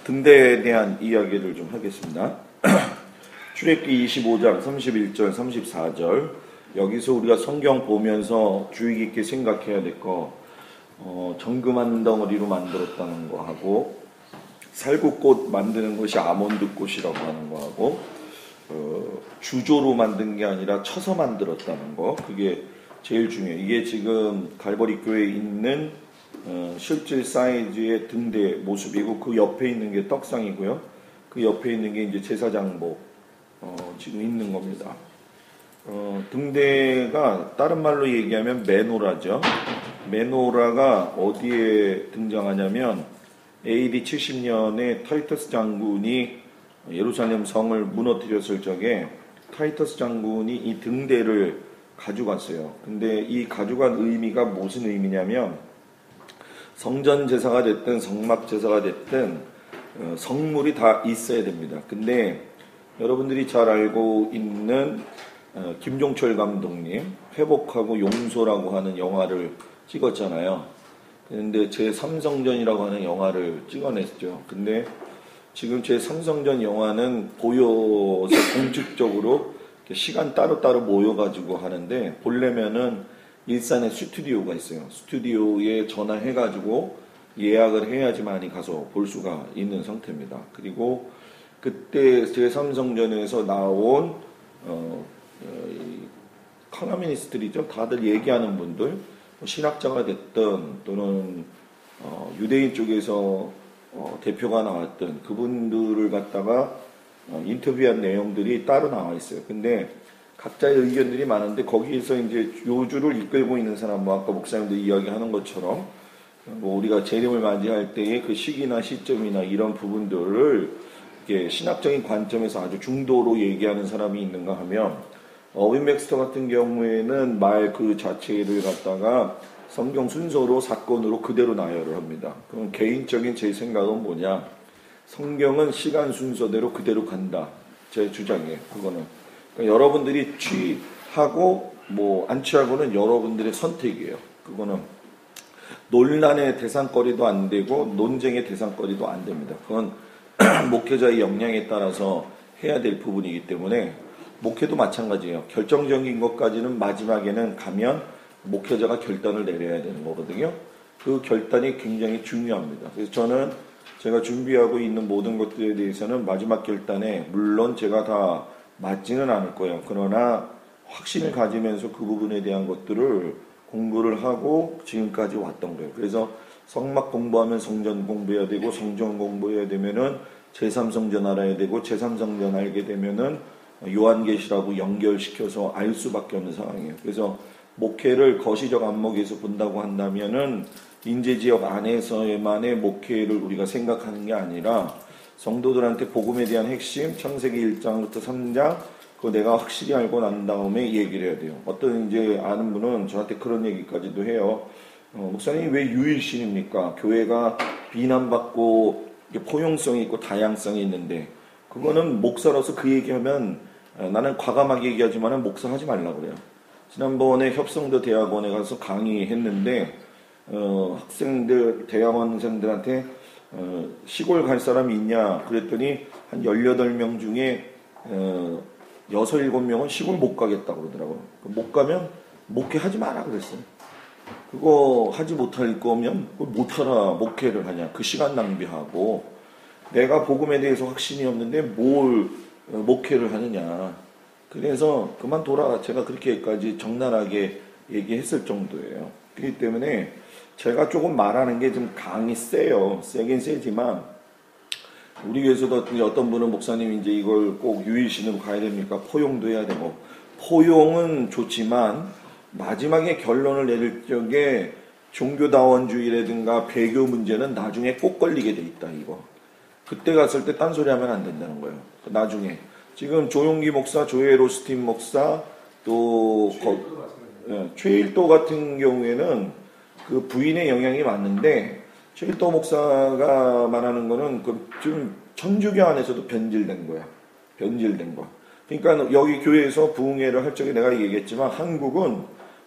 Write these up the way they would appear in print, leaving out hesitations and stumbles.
등대에 대한 이야기를 좀 하겠습니다. 출애굽기 25장 31절 34절 여기서 우리가 성경 보면서 주의 깊게 생각해야 될 거 정금 한 덩어리로 만들었다는 거 하고 살구꽃 만드는 것이 아몬드 꽃이라고 하는 거 하고 주조로 만든 게 아니라 쳐서 만들었다는 거, 그게 제일 중요해요. 이게 지금 갈보리 교회에 있는 실질 사이즈의 등대 모습이고, 그 옆에 있는 게 떡상이고요. 그 옆에 있는 게 이제 제사장복 지금 있는 겁니다. 등대가 다른 말로 얘기하면 메노라죠. 메노라가 어디에 등장하냐면 AD 70년에 타이터스 장군이 예루살렘 성을 무너뜨렸을 적에 타이터스 장군이 이 등대를 가져갔어요. 근데 이 가져간 의미가 무슨 의미냐면 성전 제사가 됐든 성막 제사가 됐든 성물이 다 있어야 됩니다. 근데 여러분들이 잘 알고 있는 김종철 감독님 회복하고 용서라고 하는 영화를 찍었잖아요. 근데 제3성전이라고 하는 영화를 찍어냈죠. 근데 지금 제3성전 영화는 보여서 공식적으로 시간 따로따로 모여가지고 하는데, 보려면은 일산에 스튜디오가 있어요. 스튜디오에 전화해가지고 예약을 해야지만이 가서 볼 수가 있는 상태입니다. 그리고 그때 제3성전에서 나온 칼라미니스트리죠. 다들 얘기하는 분들, 신학자가 됐든 또는 유대인 쪽에서 대표가 나왔던 그분들을 갖다가 인터뷰한 내용들이 따로 나와 있어요. 근데 각자의 의견들이 많은데 거기에서 이제 요주를 이끌고 있는 사람, 뭐 아까 목사님들 이야기하는 것처럼 뭐 우리가 재림을 맞이할 때의 그 시기나 시점이나 이런 부분들을 이렇게 신학적인 관점에서 아주 중도로 얘기하는 사람이 있는가 하면 어윈 맥스터 같은 경우에는 말 그 자체를 갖다가 성경 순서로 사건으로 그대로 나열을 합니다. 그럼 개인적인 제 생각은 뭐냐? 성경은 시간 순서대로 그대로 간다. 제 주장이에요. 그거는. 그러니까 여러분들이 취하고 뭐 안 취하고는 여러분들의 선택이에요. 그거는 논란의 대상거리도 안 되고 논쟁의 대상거리도 안 됩니다. 그건 목회자의 역량에 따라서 해야 될 부분이기 때문에, 목회도 마찬가지예요. 결정적인 것까지는 마지막에는 가면 목회자가 결단을 내려야 되는 거거든요. 그 결단이 굉장히 중요합니다. 그래서 저는 제가 준비하고 있는 모든 것들에 대해서는 마지막 결단에 물론 제가 다 맞지는 않을 거예요. 그러나 확신을 가지면서 그 부분에 대한 것들을 공부를 하고 지금까지 왔던 거예요. 그래서 성막 공부하면 성전 공부해야 되고, 성전 공부해야 되면은 제3성전 알아야 되고, 제3성전 알게 되면은 요한계시라고 연결시켜서 알 수밖에 없는 상황이에요. 그래서 목회를 거시적 안목에서 본다고 한다면은 인재지역 안에서만의 목회를 우리가 생각하는 게 아니라 성도들한테 복음에 대한 핵심, 창세기 1장부터 3장 그거 내가 확실히 알고 난 다음에 얘기를 해야 돼요. 어떤 이제 아는 분은 저한테 그런 얘기까지도 해요. 목사님 왜 유일신입니까? 교회가 비난받고 포용성이 있고 다양성이 있는데, 그거는 목사로서 그 얘기하면 나는 과감하게 얘기하지만 목사하지 말라고 그래요. 지난번에 협성도 대학원에 가서 강의했는데 학생들, 대학원생들한테 시골 갈 사람이 있냐 그랬더니 한 18명 중에 6, 7명은 시골 못 가겠다고 그러더라고요. 못 가면 목회하지 마라 그랬어요. 그거 하지 못할 거면 못하라 목회를 하냐. 그 시간 낭비하고 내가 복음에 대해서 확신이 없는데 뭘 목회를 하느냐. 그래서 그만둬라. 제가 그렇게까지 적나라하게 얘기했을 정도예요. 그렇기 때문에 제가 조금 말하는 게 좀 강이 세요. 세긴 세지만 우리 교회에서도 어떤 분은 목사님 이제 이걸 꼭 유일신으로 가야 됩니까? 포용도 해야 되고. 포용은 좋지만 마지막에 결론을 내릴 적에 종교다원주의라든가 배교 문제는 나중에 꼭 걸리게 돼 있다. 이거. 그때 갔을 때 딴소리 하면 안 된다는 거예요. 나중에. 지금 조용기 목사, 조엘 오스틴 목사, 또 최일도 같은 경우에는 그 부인의 영향이 많은데, 최일도 목사가 말하는 거는 그 지금 천주교 안에서도 변질된 거야. 변질된 거. 그러니까 여기 교회에서 부흥회를 할 적에 내가 얘기했지만 한국은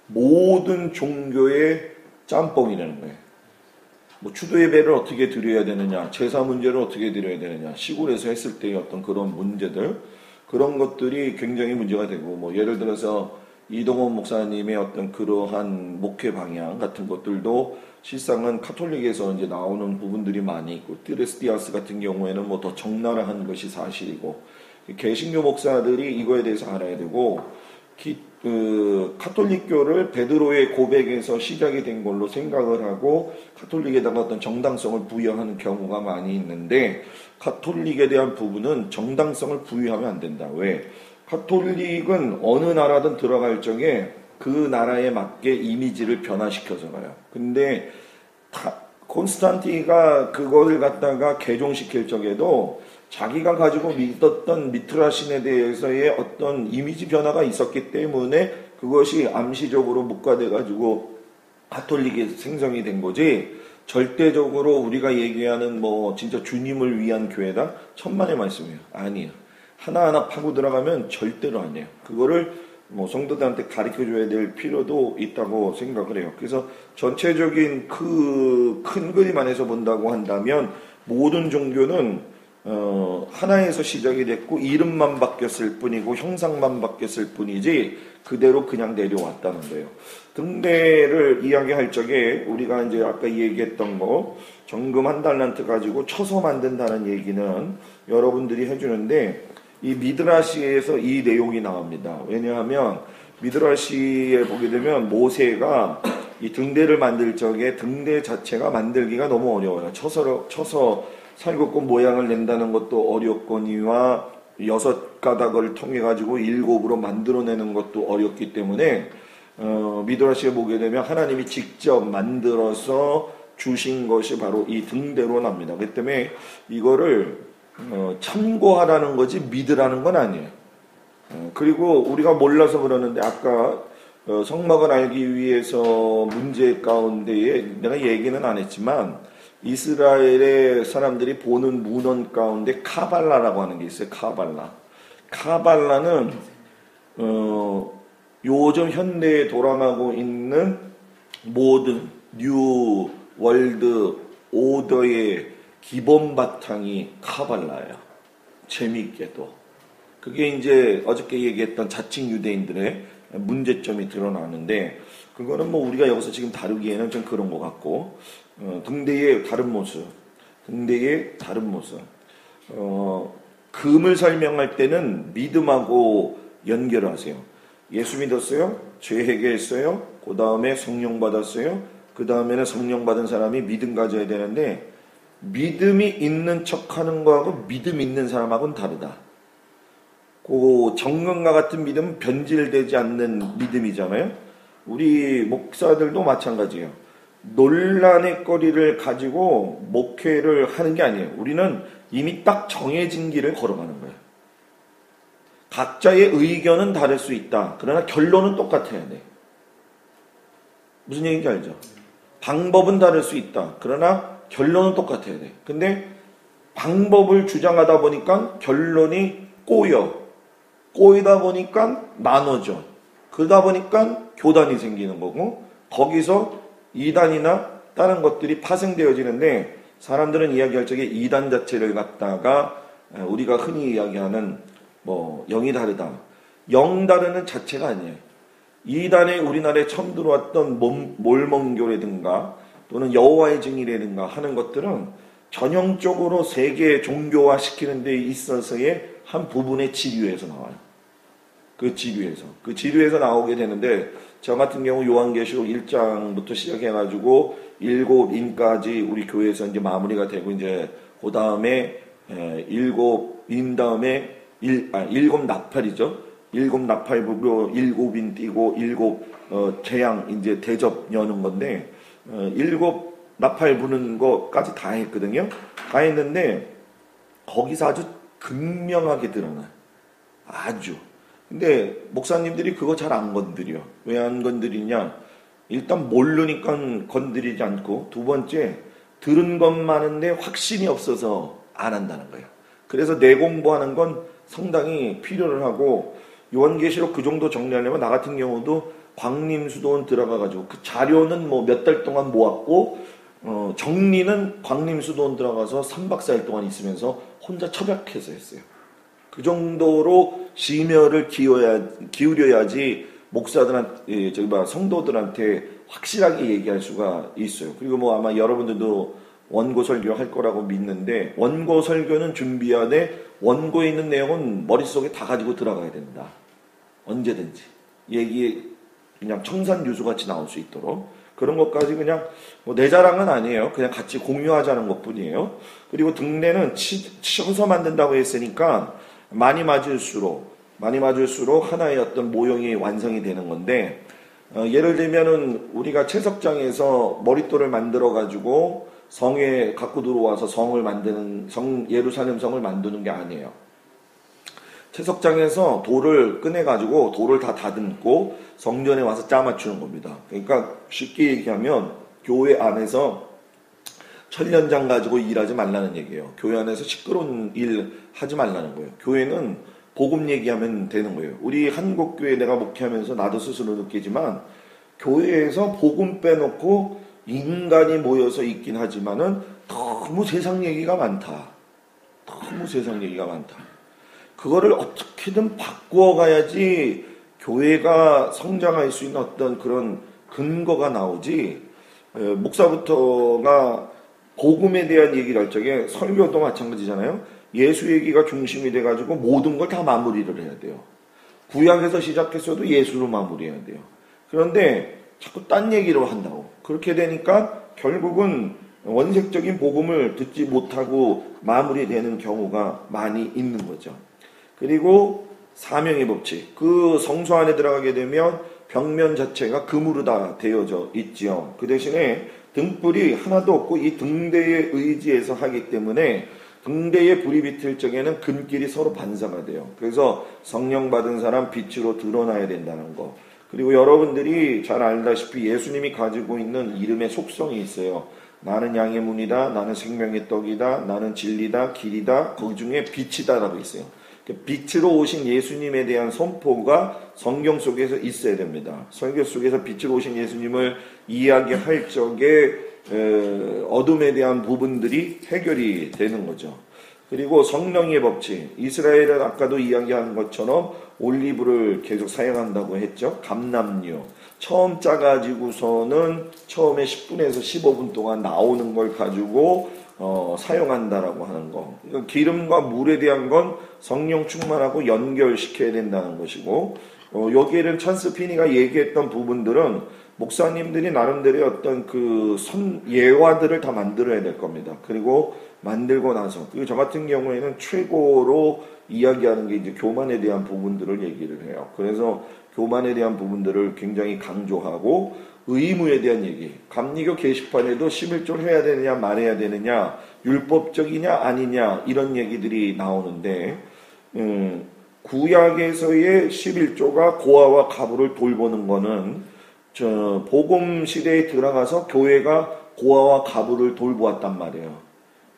모든 종교의 짬뽕이라는 거예요. 뭐 추도 예배를 어떻게 드려야 되느냐, 제사 문제를 어떻게 드려야 되느냐, 시골에서 했을 때의 어떤 그런 문제들, 그런 것들이 굉장히 문제가 되고, 뭐 예를 들어서 이동원 목사님의 어떤 그러한 목회 방향 같은 것들도 실상은 카톨릭에서 이제 나오는 부분들이 많이 있고, 띠레스디아스 같은 경우에는 뭐 더 적나라한 것이 사실이고, 개신교 목사들이 이거에 대해서 알아야 되고, 카톨릭교를 베드로의 고백에서 시작이 된 걸로 생각을 하고 카톨릭에다가 어떤 정당성을 부여하는 경우가 많이 있는데, 카톨릭에 대한 부분은 정당성을 부여하면 안 된다. 왜? 카톨릭은 어느 나라든 들어갈 적에 그 나라에 맞게 이미지를 변화시켜서 가요. 근데 콘스탄티가 그거를 갖다가 개종시킬 적에도 자기가 가지고 믿었던 미트라 신에 대해서의 어떤 이미지 변화가 있었기 때문에 그것이 암시적으로 묵과돼 가지고 카톨릭이 생성이 된 거지, 절대적으로 우리가 얘기하는 뭐 진짜 주님을 위한 교회다? 천만의 말씀이에요. 아니에요. 하나하나 파고 들어가면 절대로 아니에요. 그거를 뭐 성도들한테 가르쳐 줘야 될 필요도 있다고 생각을 해요. 그래서 전체적인 그 큰 그림 안에서 본다고 한다면 모든 종교는 하나에서 시작이 됐고 이름만 바뀌었을 뿐이고 형상만 바뀌었을 뿐이지 그대로 그냥 내려왔다는 거예요. 등대를 이야기할 적에 우리가 이제 아까 얘기했던 거 정금 1달란트 가지고 쳐서 만든다는 얘기는 여러분들이 해주는데, 이 미드라시에서 이 내용이 나옵니다. 왜냐하면 미드라시에 보게 되면 모세가 이 등대를 만들 적에 등대 자체가 만들기가 너무 어려워요. 쳐서 살구꽃 모양을 낸다는 것도 어렵거니와 6가닥을 통해 가지고 7으로 만들어내는 것도 어렵기 때문에 미드라시에 보게 되면 하나님이 직접 만들어서 주신 것이 바로 이 등대로 납니다. 그렇기 때문에 이거를 참고하라는 거지 믿으라는 건 아니에요. 그리고 우리가 몰라서 그러는데 아까 성막을 알기 위해서 문제 가운데에 내가 얘기는 안 했지만 이스라엘의 사람들이 보는 문헌 가운데 카발라라고 하는 게 있어요. 카발라는 요즘 현대에 돌아가고 있는 모든 뉴 월드 오더의 기본 바탕이 카발라예요. 재미있게도. 그게 이제 어저께 얘기했던 자칭 유대인들의 문제점이 드러나는데, 그거는 뭐 우리가 여기서 지금 다루기에는 좀 그런 것 같고, 등대의 다른 모습. 금을 설명할 때는 믿음하고 연결을 하세요. 예수 믿었어요? 죄 회개했어요? 그 다음에 성령 받았어요? 그 다음에는 성령 받은 사람이 믿음 가져야 되는데, 믿음이 있는 척하는 거하고 믿음 있는 사람하고는 다르다. 그 정금과 같은 믿음은 변질되지 않는 믿음이잖아요. 우리 목사들도 마찬가지예요. 논란의 거리를 가지고 목회를 하는 게 아니에요. 우리는 이미 딱 정해진 길을 걸어가는 거예요. 각자의 의견은 다를 수 있다. 그러나 결론은 똑같아야 돼. 무슨 얘기인지 알죠? 방법은 다를 수 있다. 그러나 결론은 똑같아야 돼. 근데 방법을 주장하다 보니까 결론이 꼬이다 보니까 나눠져. 그러다 보니까 교단이 생기는 거고, 거기서 이단이나 다른 것들이 파생되어지는데, 사람들은 이야기할 적에 이단 자체를 갖다가 우리가 흔히 이야기하는 뭐 영이 다르다. 영 다르는 자체가 아니에요. 이단에 우리나라에 처음 들어왔던 몰몬교라든가 또는 여호와의 증인이라든가 하는 것들은 전형적으로 세계 종교화 시키는 데 있어서의 한 부분의 지류에서 나와요. 그 지류에서 나오게 되는데, 저 같은 경우 요한계시록 1장부터 시작해가지고 7인까지 우리 교회에서 이제 마무리가 되고, 이제 그 다음에 7인 다음에 7나팔이죠. 7나팔 부고 7인 띄고 7 재앙 이제 대접 여는 건데, 7나팔 부는 거까지 다 했거든요. 다 했는데 거기서 아주 극명하게 드러나요. 아주. 근데 목사님들이 그거 잘 안 건드려. 왜 안 건드리냐? 일단 모르니까 건드리지 않고, 두 번째 들은 것 많은데 확신이 없어서 안 한다는 거예요. 그래서 내 공부하는 건 상당히 필요를 하고, 요한계시록 그 정도 정리하려면 나 같은 경우도 광림수도원 들어가가지고 그 자료는 뭐 몇 달 동안 모았고, 정리는 광림수도원 들어가서 3박 4일 동안 있으면서 혼자 처박혀서 했어요. 그 정도로 심혈을 기울여야지 목사들한테, 성도들한테 확실하게 얘기할 수가 있어요. 그리고 뭐 아마 여러분들도 원고 설교 할 거라고 믿는데, 원고 설교는 준비하되 원고에 있는 내용은 머릿속에 다 가지고 들어가야 된다. 언제든지. 얘기 그냥 청산유수같이 나올 수 있도록. 그런 것까지 그냥 뭐 내 자랑은 아니에요. 그냥 같이 공유하자는 것뿐이에요. 그리고 등대는 쳐서 만든다고 했으니까 많이 맞을수록 하나의 어떤 모형이 완성이 되는 건데, 예를 들면은 우리가 채석장에서 머릿돌을 만들어 가지고 성에 갖고 들어와서 예루살렘 성을 만드는 게 아니에요. 채석장에서 돌을 꺼내 가지고 돌을 다 다듬고 성전에 와서 짜 맞추는 겁니다. 그러니까 쉽게 얘기하면 교회 안에서 천련장 가지고 일하지 말라는 얘기예요. 교회 안에서 시끄러운 일 하지 말라는 거예요. 교회는 복음 얘기하면 되는 거예요. 우리 한국교회 내가 목회하면서 나도 스스로 느끼지만, 교회에서 복음 빼놓고 인간이 모여서 있긴 하지만은 너무 세상 얘기가 많다. 그거를 어떻게든 바꾸어 가야지 교회가 성장할 수 있는 어떤 그런 근거가 나오지. 목사부터가 복음에 대한 얘기를 할 적에 설교도 마찬가지잖아요. 예수 얘기가 중심이 돼가지고 모든 걸 다 마무리를 해야 돼요. 구약에서 시작했어도 예수로 마무리해야 돼요. 그런데 자꾸 딴 얘기로 한다고. 그렇게 되니까 결국은 원색적인 복음을 듣지 못하고 마무리되는 경우가 많이 있는 거죠. 그리고 사명의 법칙. 그 성소 안에 들어가게 되면 벽면 자체가 금으로 다 되어져 있지요. 그 대신에 등불이 하나도 없고 이 등대에 의지해서 하기 때문에 등대에 불이 비틀 적에는 금길이 서로 반사가 돼요. 그래서 성령 받은 사람 빛으로 드러나야 된다는 거. 그리고 여러분들이 잘 알다시피 예수님이 가지고 있는 이름의 속성이 있어요. 나는 양의 문이다, 나는 생명의 떡이다, 나는 진리다, 길이다, 그 중에 빛이다라고 있어요. 빛으로 오신 예수님에 대한 선포가 성경 속에서 있어야 됩니다. 성경 속에서 빛으로 오신 예수님을 이야기할 적에 어둠에 대한 부분들이 해결이 되는 거죠. 그리고 성령의 법칙. 이스라엘은 아까도 이야기한 것처럼 올리브를 계속 사용한다고 했죠. 감람류. 처음 짜가지고서는 처음에 10분에서 15분 동안 나오는 걸 가지고 사용한다라고 하는 거. 그러니까 기름과 물에 대한 건 성령 충만하고 연결시켜야 된다는 것이고, 여기에는 찰스 피니가 얘기했던 부분들은 목사님들이 나름대로의 어떤 예화들을 다 만들어야 될 겁니다. 그리고 만들고 나서, 그리고 저 같은 경우에는 최고로 이야기하는 게 이제 교만에 대한 부분들을 얘기를 해요. 그래서 교만에 대한 부분들을 굉장히 강조하고, 의무에 대한 얘기, 감리교 게시판에도 11조를 해야 되느냐 말해야 되느냐, 율법적이냐 아니냐, 이런 얘기들이 나오는데, 구약에서의 11조가 고아와 가부를 돌보는 거는 복음 시대에 들어가서 교회가 고아와 가부를 돌보았단 말이에요.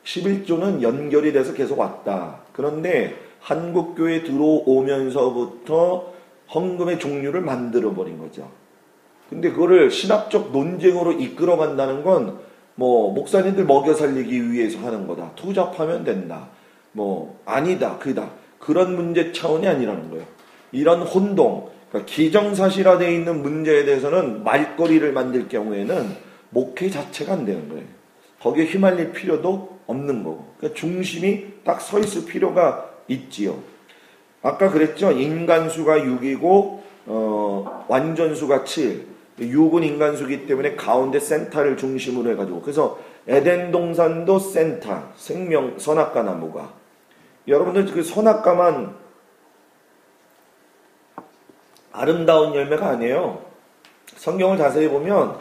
11조는 연결이 돼서 계속 왔다. 그런데 한국교회 들어오면서부터 헌금의 종류를 만들어버린 거죠. 근데 그거를 신학적 논쟁으로 이끌어 간다는 건 목사님들 먹여 살리기 위해서 하는 거다. 투잡하면 된다. 아니다. 그다. 그런 문제 차원이 아니라는 거예요. 이런 혼동, 그러니까 기정사실화되어 있는 문제에 대해서는 말거리를 만들 경우에는 목회 자체가 안 되는 거예요. 거기에 휘말릴 필요도 없는 거고. 그러니까 중심이 딱 서 있을 필요가 있지요. 아까 그랬죠. 인간수가 6이고 완전수가 7. 6은 인간수기 때문에 가운데 센터를 중심으로 해가지고, 그래서 에덴 동산도 센터, 생명 선악과 나무가. 여러분들 그 선악과만 아름다운 열매가 아니에요. 성경을 자세히 보면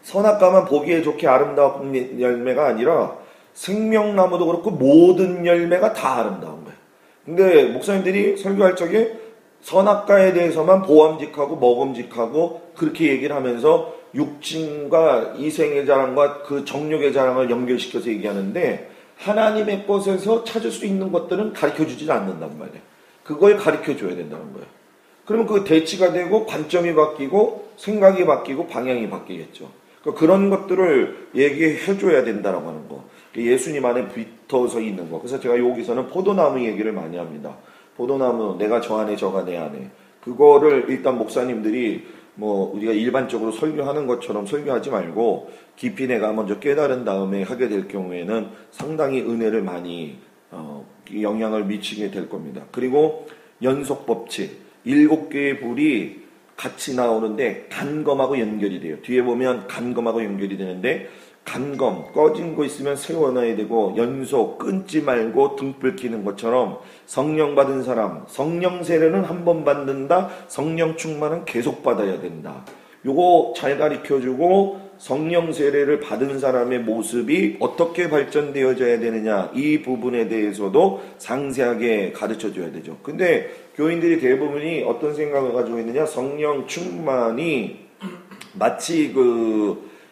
선악과만 보기에 좋게 아름다운 열매가 아니라 생명나무도 그렇고 모든 열매가 다 아름다운 거예요. 근데 목사님들이 설교할 적에 선악과에 대해서만 보암직하고 먹음직하고 그렇게 얘기를 하면서 육신과 이생의 자랑과 그 정욕의 자랑을 연결시켜서 얘기하는데, 하나님의 것에서 찾을 수 있는 것들은 가르쳐주지 않는단 말이에요. 그걸 가르쳐줘야 된다는 거예요. 그러면 그 대치가 되고 관점이 바뀌고 생각이 바뀌고 방향이 바뀌겠죠. 그러니까 그런 것들을 얘기해 줘야 된다라고 하는 거. 예수님 안에 붙어서 있는 거. 그래서 제가 여기서는 포도나무 얘기를 많이 합니다. 포도나무, 내가 저 안에 저가 내 안에. 그거를 일단 목사님들이 뭐 우리가 일반적으로 설교하는 것처럼 설교하지 말고 깊이 내가 먼저 깨달은 다음에 하게 될 경우에는 상당히 은혜를 많이 영향을 미치게 될 겁니다. 그리고 연속 법칙, 7개의 불이 같이 나오는데 간검하고 연결이 돼요. 뒤에 보면 간검하고 연결이 되는데, 간검 꺼진 거 있으면 세워놔야 되고, 연속 끊지 말고 등불 켜는 것처럼 성령 받은 사람, 성령 세례는 한 번 받는다, 성령 충만은 계속 받아야 된다. 요거 잘 가르쳐주고, 성령 세례를 받은 사람의 모습이 어떻게 발전되어져야 되느냐, 이 부분에 대해서도 상세하게 가르쳐줘야 되죠. 근데 교인들이 대부분이 어떤 생각을 가지고 있느냐, 성령 충만이 마치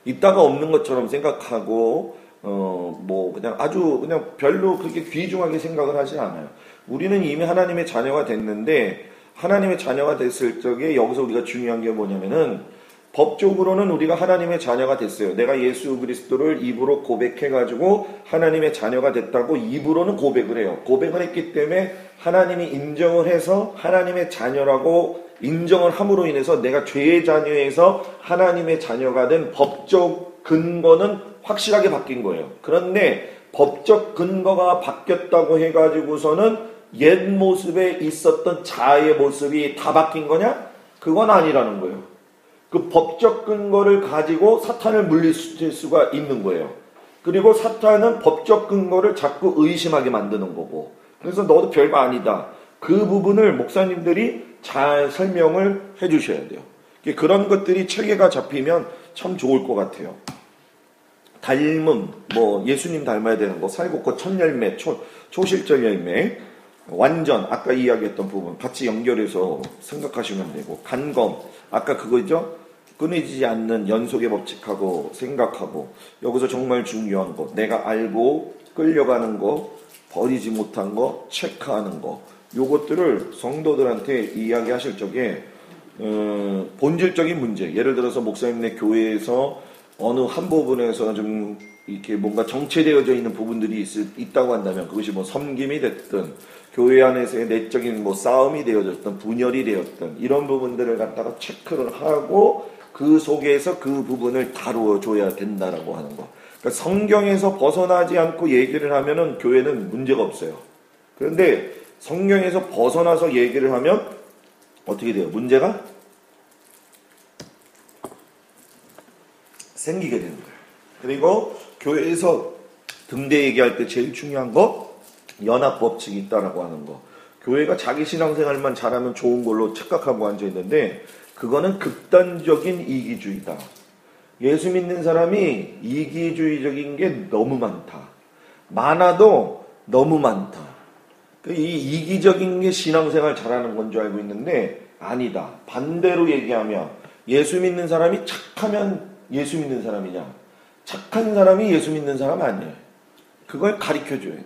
있다가 없는 것처럼 생각하고 뭐 그냥 아주 그냥 별로 그렇게 귀중하게 생각을 하지 않아요. 우리는 이미 하나님의 자녀가 됐는데, 하나님의 자녀가 됐을 적에 여기서 우리가 중요한 게 뭐냐면은, 법적으로는 우리가 하나님의 자녀가 됐어요. 내가 예수 그리스도를 입으로 고백해가지고 하나님의 자녀가 됐다고 입으로는 고백을 해요. 고백을 했기 때문에 하나님이 인정을 해서 하나님의 자녀라고 인정을 함으로 인해서 내가 죄의 자녀에서 하나님의 자녀가 된 법적 근거는 확실하게 바뀐 거예요. 그런데 법적 근거가 바뀌었다고 해가지고서는 옛 모습에 있었던 자아의 모습이 다 바뀐 거냐? 그건 아니라는 거예요. 그 법적 근거를 가지고 사탄을 물리칠 수가 있는 거예요. 그리고 사탄은 법적 근거를 자꾸 의심하게 만드는 거고, 그래서 너도 별거 아니다. 그 부분을 목사님들이 잘 설명을 해 주셔야 돼요. 그런 것들이 체계가 잡히면 참 좋을 것 같아요. 닮음, 뭐 예수님 닮아야 되는 거, 살곡꽃 첫열매, 초실절 열매, 완전, 아까 이야기했던 부분 같이 연결해서 생각하시면 되고, 간검, 아까 그거죠? 끊이지 않는 연속의 법칙하고 생각하고, 여기서 정말 중요한 거, 내가 알고 끌려가는 거, 버리지 못한 거, 체크하는 거, 요것들을 성도들한테 이야기하실 적에 본질적인 문제, 예를 들어서 목사님네 교회에서 어느 한 부분에서 좀 이렇게 뭔가 정체되어져 있는 부분들이 있다고 한다면, 그것이 뭐 섬김이 됐든 교회 안에서의 내적인 뭐 싸움이 되어졌든 분열이 되었든, 이런 부분들을 갖다가 체크를 하고 그 속에서 그 부분을 다루어줘야 된다라고 하는 거. 그러니까 성경에서 벗어나지 않고 얘기를 하면은 교회는 문제가 없어요. 그런데 성경에서 벗어나서 얘기를 하면 어떻게 돼요? 문제가 생기게 되는 거예요. 그리고 교회에서 등대 얘기할 때 제일 중요한 거, 연합법칙이 있다라고 하는 거. 교회가 자기 신앙생활만 잘하면 좋은 걸로 착각하고 앉아있는데, 그거는 극단적인 이기주의다. 예수 믿는 사람이 이기주의적인 게 너무 많다. 많아도 너무 많다. 이 이기적인 게 신앙생활 잘하는 건 줄 알고 있는데 아니다. 반대로 얘기하면, 예수 믿는 사람이 착하면 예수 믿는 사람이냐? 착한 사람이 예수 믿는 사람 아니에요. 그걸 가르쳐줘야 돼.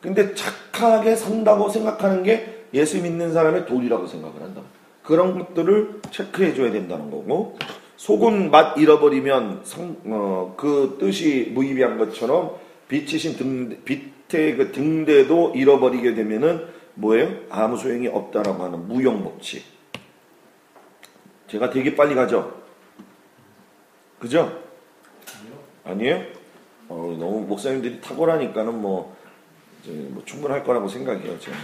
근데 착하게 산다고 생각하는 게 예수 믿는 사람의 도리라고 생각을 한다. 그런 것들을 체크해줘야 된다는 거고, 속은 맛 잃어버리면 그 뜻이 무의미한 것처럼 빛의 그 등대도 잃어버리게 되면은 뭐예요? 아무 소용이 없다라고 하는 무용법칙. 제가 되게 빨리 가죠? 그죠? 아니에요? 너무 목사님들이 탁월하니까는 뭐 충분할 거라고 생각해요, 제가.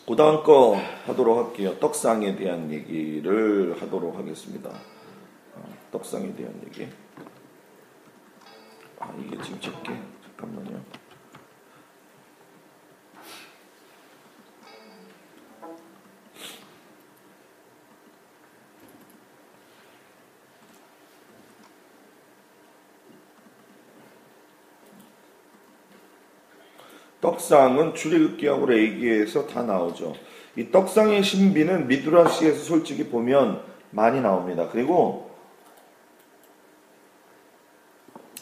그 다음 거 하도록 할게요. 떡상에 대한 얘기를 하도록 하겠습니다. 떡상에 대한 얘기. 이게 지금 적게. 잠깐만요. 떡상은 출애굽기하고 레위기에서 다 나오죠. 이 떡상의 신비는 미드라시에서 솔직히 보면 많이 나옵니다. 그리고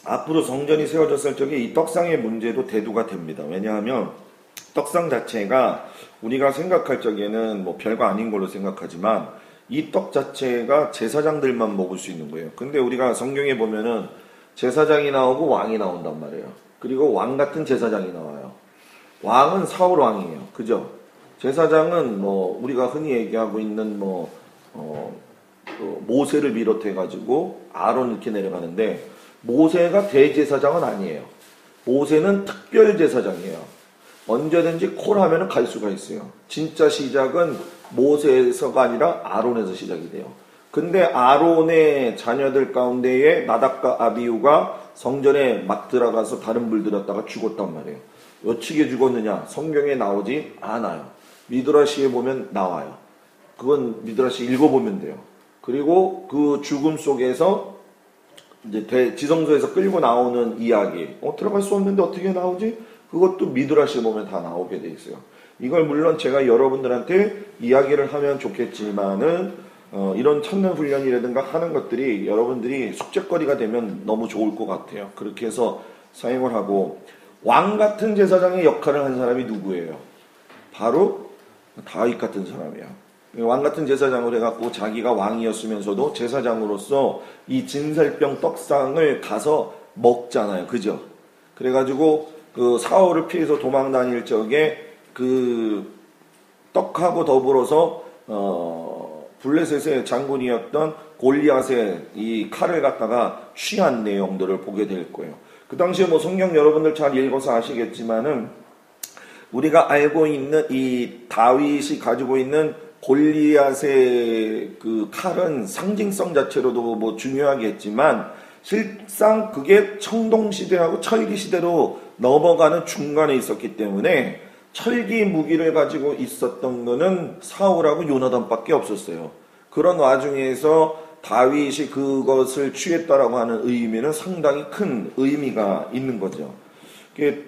앞으로 성전이 세워졌을 적에 이 떡상의 문제도 대두가 됩니다. 왜냐하면 떡상 자체가 우리가 생각할 적에는 뭐 별거 아닌 걸로 생각하지만, 이 떡 자체가 제사장들만 먹을 수 있는 거예요. 근데 우리가 성경에 보면은 제사장이 나오고 왕이 나온단 말이에요. 그리고 왕 같은 제사장이 나와요. 왕은 사울 왕이에요. 그죠? 제사장은 뭐 우리가 흔히 얘기하고 있는 모세를 비롯해 가지고 아론 이렇게 내려가는데, 모세가 대제사장은 아니에요. 모세는 특별 제사장이에요. 언제든지 콜하면 갈 수가 있어요. 진짜 시작은 모세에서가 아니라 아론에서 시작이 돼요. 근데 아론의 자녀들 가운데에 나답과 아비후가 성전에 막 들어가서 다른 불 들였다가 죽었단 말이에요. 어떻게 죽었느냐? 성경에 나오지 않아요. 미드라시에 보면 나와요. 그건 미드라시 읽어보면 돼요. 그리고 그 죽음 속에서 이제 지성소에서 끌고 나오는 이야기, 들어갈 수 없는데 어떻게 나오지? 그것도 미드라시에 보면 다 나오게 돼 있어요. 이걸 물론 제가 여러분들한테 이야기를 하면 좋겠지만은 이런 찾는 훈련이라든가 하는 것들이 여러분들이 숙제거리가 되면 너무 좋을 것 같아요. 그렇게 해서 사용을 하고, 왕 같은 제사장의 역할을 한 사람이 누구예요? 바로 다윗 같은 사람이야. 왕 같은 제사장을 해갖고 자기가 왕이었으면서도 제사장으로서 이 진설병 떡상을 가서 먹잖아요. 그죠? 그래가지고 그 사울을 피해서 도망 다닐 적에 그 떡하고 더불어서 블레셋의 장군이었던 골리앗의 이 칼을 갖다가 취한 내용들을 보게 될 거예요. 그 당시에 뭐 성경 여러분들 잘 읽어서 아시겠지만은 우리가 알고 있는 이 다윗이 가지고 있는 골리앗의 그 칼은 상징성 자체로도 뭐 중요하겠지만, 실상 그게 청동시대하고 철기시대로 넘어가는 중간에 있었기 때문에 철기 무기를 가지고 있었던 거는 사울하고 요나단밖에 없었어요. 그런 와중에서 다윗이 그것을 취했다라고 하는 의미는 상당히 큰 의미가 있는 거죠.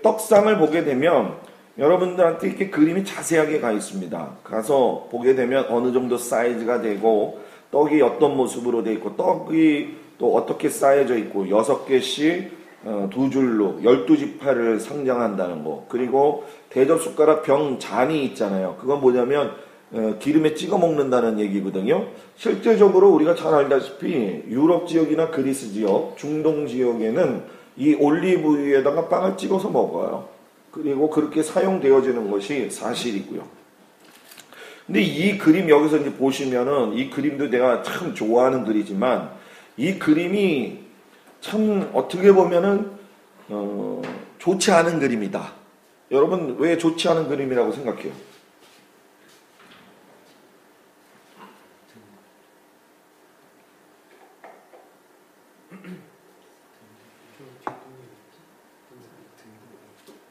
떡상을 보게 되면 여러분들한테 이렇게 그림이 자세하게 가 있습니다. 가서 보게 되면 어느 정도 사이즈가 되고, 떡이 어떤 모습으로 돼 있고, 떡이 또 어떻게 쌓여져 있고, 6개씩 두 줄로 12지파를 상징한다는 거. 그리고 대접숟가락 병 잔이 있잖아요. 그건 뭐냐면 기름에 찍어 먹는다는 얘기거든요. 실제적으로 우리가 잘 알다시피 유럽 지역이나 그리스 지역, 중동 지역에는 이 올리브유에다가 빵을 찍어서 먹어요. 그리고 그렇게 사용되어지는 것이 사실이고요. 근데 이 그림 여기서 이제 보시면은, 이 그림도 내가 참 좋아하는 글이지만 이 그림이 참 어떻게 보면은 좋지 않은 그림이다. 여러분 왜 좋지 않은 그림이라고 생각해요?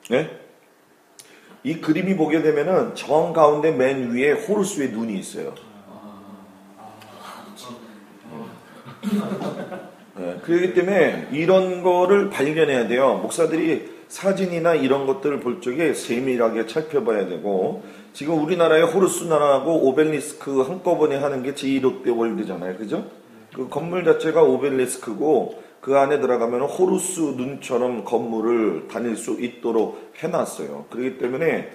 네? 이 그림이 보게 되면은 정 가운데 맨 위에 호루스의 눈이 있어요. 네, 그렇기 때문에 이런 거를 발견해야 돼요. 목사들이 사진이나 이런 것들을 볼 적에 세밀하게 살펴봐야 되고, 지금 우리나라의 호루스 나라하고 오벨리스크 한꺼번에 하는 게 제2롯데월드잖아요. 그죠? 그 건물 자체가 오벨리스크고 그 안에 들어가면 호루스 눈처럼 건물을 다닐 수 있도록 해놨어요. 그렇기 때문에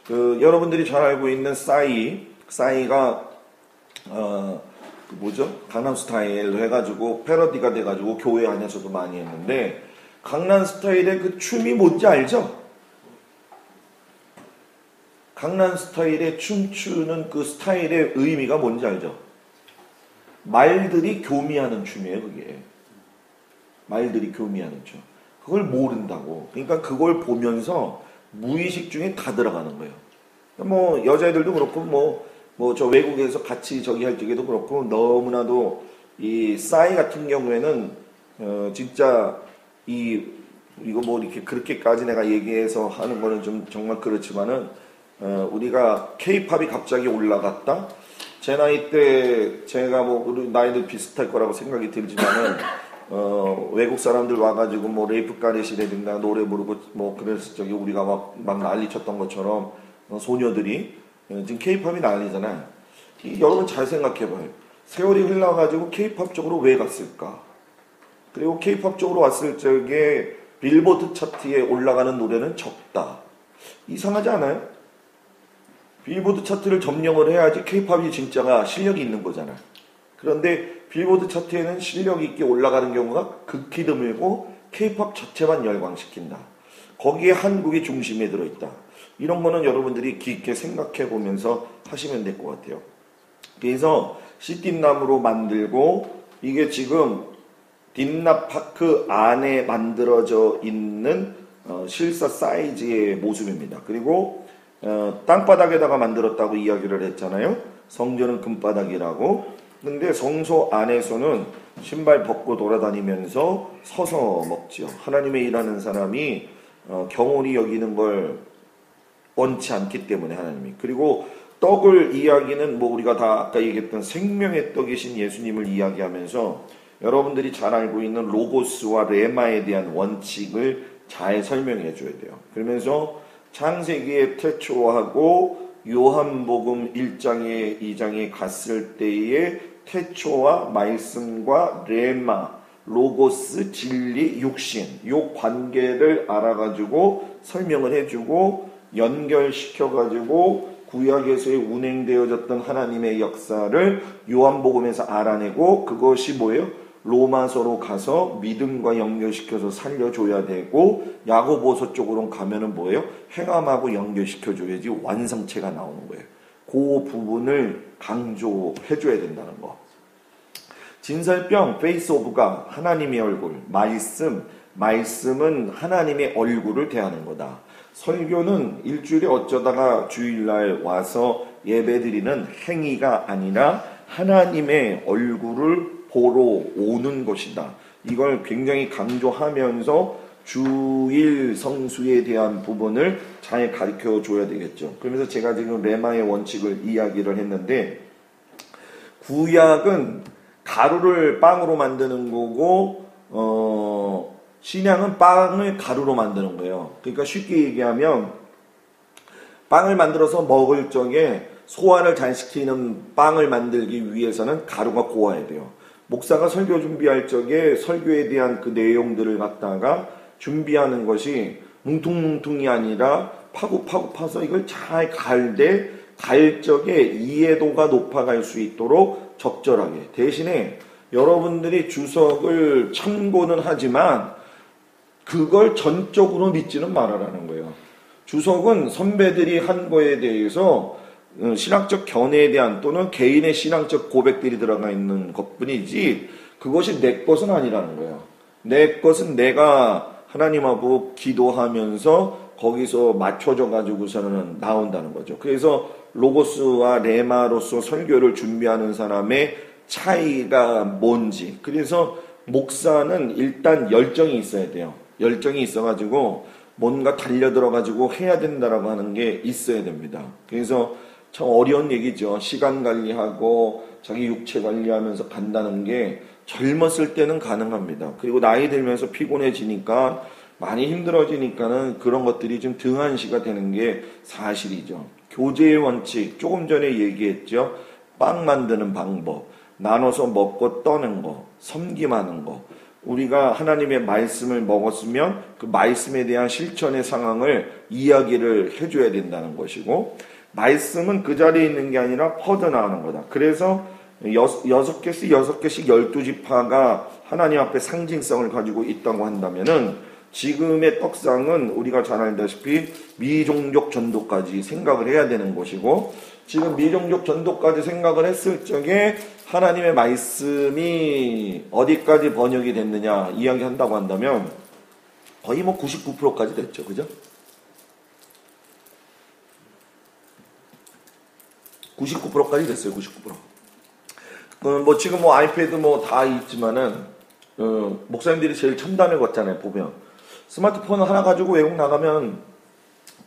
여러분들이 잘 알고 있는 싸이가 뭐죠? 강남스타일로 해가지고 패러디가 돼가지고 교회 안에서도 많이 했는데, 강남스타일의 그 춤이 뭔지 알죠? 강남스타일의 춤추는 그 스타일의 의미가 뭔지 알죠? 말들이 교미하는 춤이에요. 그게 말들이 교미하는 춤. 그걸 모른다고. 그러니까 그걸 보면서 무의식 중에 다 들어가는 거예요. 뭐 여자애들도 그렇고 뭐 저 외국에서 같이 저기 할 적에도 그렇고, 너무나도 이 싸이 같은 경우에는 진짜 이거 뭐 이렇게 그렇게까지 내가 얘기해서 하는 거는 좀 정말 그렇지만은 우리가 K-팝이 갑자기 올라갔다. 제 나이 때 제가 뭐 우리 나이도 비슷할 거라고 생각이 들지만은 외국 사람들 와가지고 뭐 레이프 가렛이라든가 노래 부르고 뭐 그래서 저기 우리가 막 난리 쳤던 것처럼 소녀들이 지금 케이팝이 난리잖아요. 여러분 잘 생각해봐요. 세월이 흘러가지고 케이팝 쪽으로 왜 갔을까? 그리고 케이팝 쪽으로 왔을 적에 빌보드 차트에 올라가는 노래는 적다. 이상하지 않아요? 빌보드 차트를 점령을 해야지 케이팝이 진짜가 실력이 있는 거잖아. 그런데 빌보드 차트에는 실력 있게 올라가는 경우가 극히 드물고 케이팝 자체만 열광시킨다. 거기에 한국이 중심에 들어있다. 이런 거는 여러분들이 깊게 생각해 보면서 하시면 될 것 같아요. 그래서 씨띠나무로 만들고 이게 지금 딘나파크 안에 만들어져 있는 실사 사이즈의 모습입니다. 그리고 땅바닥에다가 만들었다고 이야기를 했잖아요. 성전은 금바닥이라고. 근데 성소 안에서는 신발 벗고 돌아다니면서 서서 먹지요. 하나님의 일하는 사람이 경홀히 여기는 걸 원치 않기 때문에 하나님이. 그리고 떡을 이야기는 뭐 우리가 다 아까 얘기했던 생명의 떡이신 예수님을 이야기하면서 여러분들이 잘 알고 있는 로고스와 레마에 대한 원칙을 잘 설명해 줘야 돼요. 그러면서 창세기에 태초하고 요한복음 1장에 2장에 갔을 때의 태초와 말씀과 레마, 로고스, 진리, 육신 요 관계를 알아가지고 설명을 해주고 연결시켜가지고 구약에서의 운행되어졌던 하나님의 역사를 요한복음에서 알아내고 그것이 뭐예요? 로마서로 가서 믿음과 연결시켜서 살려줘야 되고 야고보서 쪽으로 가면은 뭐예요? 행함하고 연결시켜줘야지 완성체가 나오는 거예요. 그 부분을 강조해줘야 된다는 거. 진설병, 페이스 오브 갓, 하나님의 얼굴, 말씀은 하나님의 얼굴을 대하는 거다. 설교는 일주일에 어쩌다가 주일날 와서 예배드리는 행위가 아니라 하나님의 얼굴을 보러 오는 것이다. 이걸 굉장히 강조하면서 주일 성수에 대한 부분을 잘 가르쳐 줘야 되겠죠. 그러면서 제가 지금 레마의 원칙을 이야기를 했는데 구약은 가루를 빵으로 만드는 거고 신약은 빵을 가루로 만드는 거예요. 그러니까 쉽게 얘기하면 빵을 만들어서 먹을 적에 소화를 잘 시키는 빵을 만들기 위해서는 가루가 고와야 돼요. 목사가 설교 준비할 적에 설교에 대한 그 내용들을 갖다가 준비하는 것이 뭉퉁뭉퉁이 아니라 파고파고 파서 이걸 잘 갈 적에 이해도가 높아갈 수 있도록 적절하게. 대신에 여러분들이 주석을 참고는 하지만 그걸 전적으로 믿지는 말아라는 거예요. 주석은 선배들이 한 거에 대해서 신학적 견해에 대한 또는 개인의 신앙적 고백들이 들어가 있는 것뿐이지 그것이 내 것은 아니라는 거예요. 내 것은 내가 하나님하고 기도하면서 거기서 맞춰져 가지고서는 나온다는 거죠. 그래서 로고스와 레마로서 설교를 준비하는 사람의 차이가 뭔지. 그래서 목사는 일단 열정이 있어야 돼요. 열정이 있어가지고 뭔가 달려들어가지고 해야 된다라고 하는 게 있어야 됩니다. 그래서 참 어려운 얘기죠. 시간 관리하고 자기 육체 관리하면서 간다는 게 젊었을 때는 가능합니다. 그리고 나이 들면서 피곤해지니까 많이 힘들어지니까는 그런 것들이 좀 등한시가 되는 게 사실이죠. 교제의 원칙 조금 전에 얘기했죠. 빵 만드는 방법, 나눠서 먹고 떠는 거, 섬김하는 거. 우리가 하나님의 말씀을 먹었으면 그 말씀에 대한 실천의 상황을 이야기를 해줘야 된다는 것이고 말씀은 그 자리에 있는 게 아니라 퍼져나가는 거다. 그래서 6개씩 12지파가 하나님 앞에 상징성을 가지고 있다고 한다면은 지금의 떡상은 우리가 잘 알다시피 미종족 전도까지 생각을 해야 되는 것이고 지금 미종족 전도까지 생각을 했을 적에 하나님의 말씀이 어디까지 번역이 됐느냐 이야기한다고 한다면 거의 뭐 99%까지 됐죠. 그죠? 99%까지 됐어요. 99%. 뭐 지금 뭐 아이패드 뭐 다 있지만은 목사님들이 제일 첨단을 걷잖아요. 보면 스마트폰 하나 가지고 외국 나가면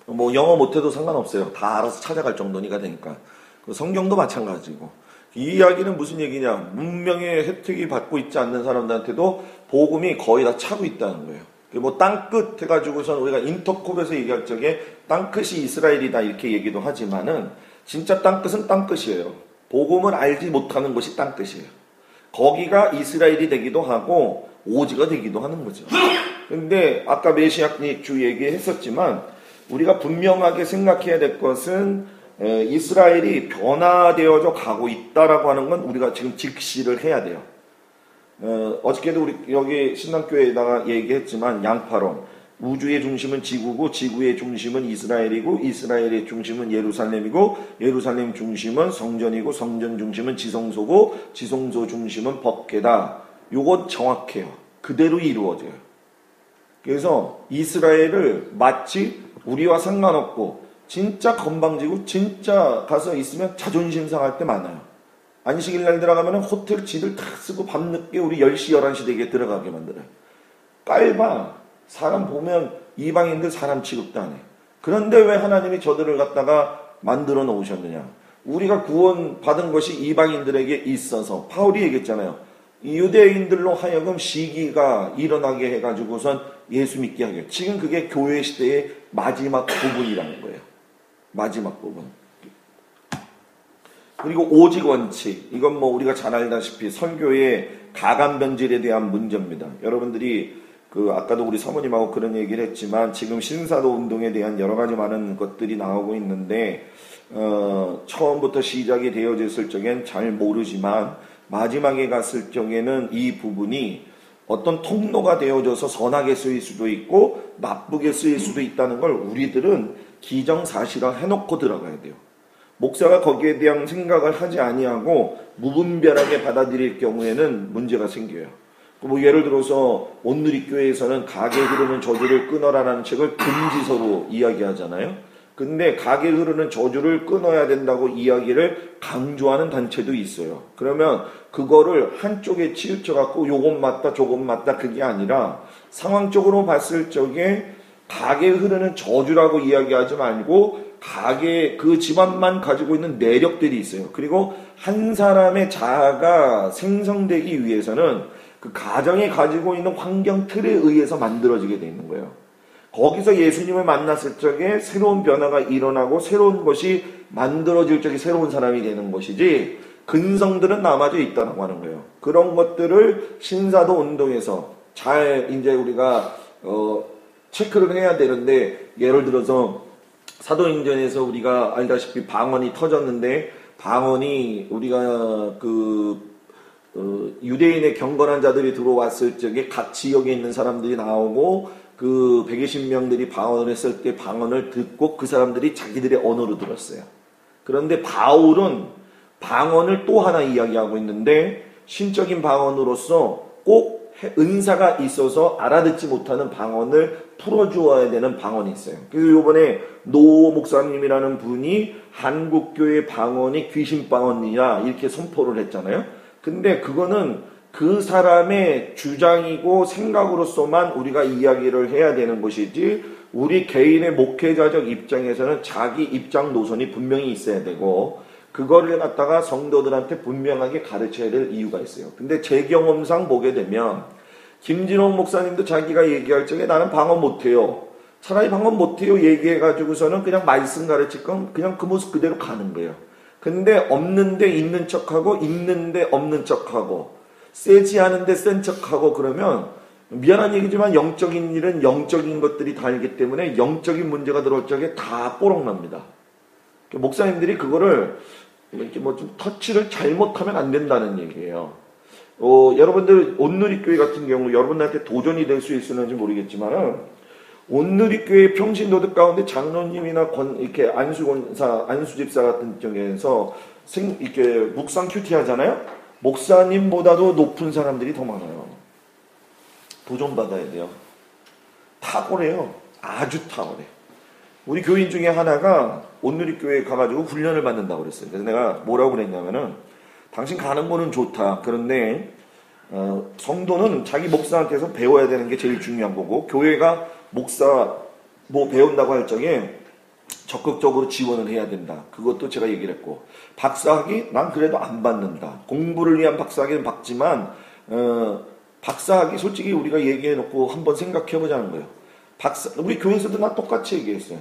뭐 영어 못해도 상관없어요. 다 알아서 찾아갈 정도니까 되니까. 성경도 마찬가지고. 이 이야기는 무슨 얘기냐? 문명의 혜택이 받고 있지 않는 사람들한테도 복음이 거의 다 차고 있다는 거예요. 뭐 땅끝 해가지고선 우리가 인터콥에서 얘기할 적에 땅끝이 이스라엘이다 이렇게 얘기도 하지만은 진짜 땅끝은 땅끝이에요. 복음을 알지 못하는 것이 땅끝이에요. 거기가 이스라엘이 되기도 하고 오지가 되기도 하는 거죠. 근데 아까 메시아닉 주 얘기했었지만 우리가 분명하게 생각해야 될 것은 이스라엘이 변화되어져 가고 있다라고 하는 건 우리가 지금 직시를 해야 돼요. 어저께도 우리 여기 신당교회에다가 얘기했지만 양파론, 우주의 중심은 지구고 지구의 중심은 이스라엘이고 이스라엘의 중심은 예루살렘이고 예루살렘 중심은 성전이고 성전 중심은 지성소고 지성소 중심은 법궤다. 요건 정확해요. 그대로 이루어져요. 그래서 이스라엘을 마치 우리와 상관없고 진짜 건방지고 진짜 가서 있으면 자존심 상할 때 많아요. 안식일 날 들어가면 호텔 지들 다 쓰고 밤늦게 우리 10시 11시 되게 들어가게 만들어요. 깔봐. 사람 보면 이방인들 사람 취급도 안 해. 그런데 왜 하나님이 저들을 갖다가 만들어 놓으셨느냐. 우리가 구원 받은 것이 이방인들에게 있어서 바울이 얘기했잖아요. 유대인들로 하여금 시기가 일어나게 해가지고선 예수 믿게 하게. 지금 그게 교회 시대의 마지막 부분이라는 거예요. 마지막 부분. 그리고 오직 원칙. 이건 뭐 우리가 잘 알다시피 선교의 가감 변질에 대한 문제입니다. 여러분들이 아까도 우리 사모님하고 그런 얘기를 했지만 지금 신사도 운동에 대한 여러 가지 많은 것들이 나오고 있는데 처음부터 시작이 되어졌을 적엔 잘 모르지만 마지막에 갔을 적에는 이 부분이 어떤 통로가 되어져서 선하게 쓰일 수도 있고 나쁘게 쓰일 수도 있다는 걸 우리들은 기정사실화 해놓고 들어가야 돼요. 목사가 거기에 대한 생각을 하지 아니하고 무분별하게 받아들일 경우에는 문제가 생겨요. 뭐 예를 들어서 온누리교회에서는 가게 흐르는 저주를 끊어라라는 책을 금지서로 이야기하잖아요. 근데 가게 흐르는 저주를 끊어야 된다고 이야기를 강조하는 단체도 있어요. 그러면 그거를 한쪽에 치우쳐 갖고 요건 맞다 저건 맞다 그게 아니라 상황적으로 봤을 적에 가게 흐르는 저주라고 이야기하지 말고 가게 그 집안만 가지고 있는 내력들이 있어요. 그리고 한 사람의 자아가 생성되기 위해서는 그 가정이 가지고 있는 환경 틀에 의해서 만들어지게 돼 있는 거예요. 거기서 예수님을 만났을 적에 새로운 변화가 일어나고 새로운 것이 만들어질 적에 새로운 사람이 되는 것이지 근성들은 남아져 있다고 하는 거예요. 그런 것들을 신사도 운동에서 잘 이제 우리가 체크를 해야 되는데 예를 들어서 사도행전에서 우리가 알다시피 방언이 터졌는데 방언이 우리가 유대인의 경건한 자들이 들어왔을 적에 각 지역에 있는 사람들이 나오고 그 120명들이 방언을 했을 때 방언을 듣고 그 사람들이 자기들의 언어로 들었어요. 그런데 바울은 방언을 또 하나 이야기하고 있는데 신적인 방언으로서 꼭 은사가 있어서 알아듣지 못하는 방언을 풀어주어야 되는 방언이 있어요. 그래서 이번에 노 목사님이라는 분이 한국교회 방언이 귀신 방언이냐 이렇게 선포를 했잖아요. 근데 그거는 그 사람의 주장이고 생각으로서만 우리가 이야기를 해야 되는 것이지 우리 개인의 목회자적 입장에서는 자기 입장 노선이 분명히 있어야 되고 그거를 갖다가 성도들한테 분명하게 가르쳐야 될 이유가 있어요. 근데 제 경험상 보게 되면 김진홍 목사님도 자기가 얘기할 적에 나는 방언 못해요. 차라리 방언 못해요 얘기해가지고서는 그냥 말씀 가르칠 건 그냥 그 모습 그대로 가는 거예요. 근데 없는데 있는 척하고 있는데 없는 척하고 세지 않은데 센 척하고 그러면 미안한 얘기지만 영적인 일은 영적인 것들이 다르기 때문에 영적인 문제가 들어올 적에 다 뽀록납니다. 목사님들이 그거를 이렇게 뭐 좀 터치를 잘못하면 안 된다는 얘기예요. 여러분들 온누리교회 같은 경우 여러분들한테 도전이 될 수 있을는지 모르겠지만은 온누리교회 평신도들 가운데 장로님이나 이렇게 안수집사 같은 쪽에서 이렇게 묵상 큐티 하잖아요. 목사님보다도 높은 사람들이 더 많아요. 도전 받아야 돼요. 탁월해요. 아주 탁월해. 우리 교인 중에 하나가 온누리교회에 가가지고 훈련을 받는다고 그랬어요. 그래서 내가 뭐라고 그랬냐면은 당신 가는 거는 좋다. 그런데 성도는 자기 목사한테서 배워야 되는 게 제일 중요한 거고 교회가 목사 뭐 배운다고 할 적에 적극적으로 지원을 해야 된다. 그것도 제가 얘기를 했고 박사학위 난 그래도 안 받는다. 공부를 위한 박사학위는 받지만 박사학위 솔직히 우리가 얘기해놓고 한번 생각해보자는 거예요. 우리 교회에서도 나 똑같이 얘기했어요.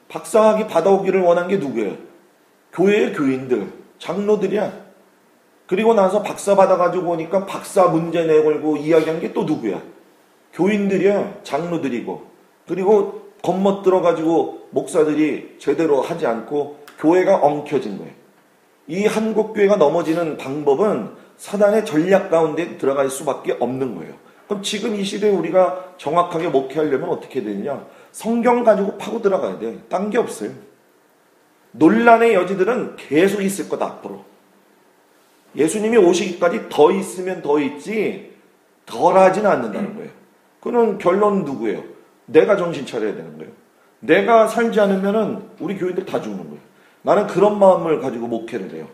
박사학위 받아오기를 원한 게 누구예요? 교회의 교인들, 장로들이야. 그리고 나서 박사 받아가지고 오니까 박사 문제 내걸고 이야기한 게 또 누구야? 교인들이야. 장로들이고. 그리고 겁먹들어가지고 목사들이 제대로 하지 않고 교회가 엉켜진 거예요. 이 한국 교회가 넘어지는 방법은 사단의 전략 가운데 들어갈 수밖에 없는 거예요. 그럼 지금 이 시대에 우리가 정확하게 목회하려면 어떻게 되느냐? 성경 가지고 파고 들어가야 돼. 딴 게 없어요. 논란의 여지들은 계속 있을 거다 앞으로. 예수님이 오시기까지 더 있으면 더 있지 덜 하지는 않는다는 거예요. 그는 결론은 누구예요? 내가 정신 차려야 되는 거예요. 내가 살지 않으면은 우리 교인들 다 죽는 거예요. 나는 그런 마음을 가지고 목회를 해요.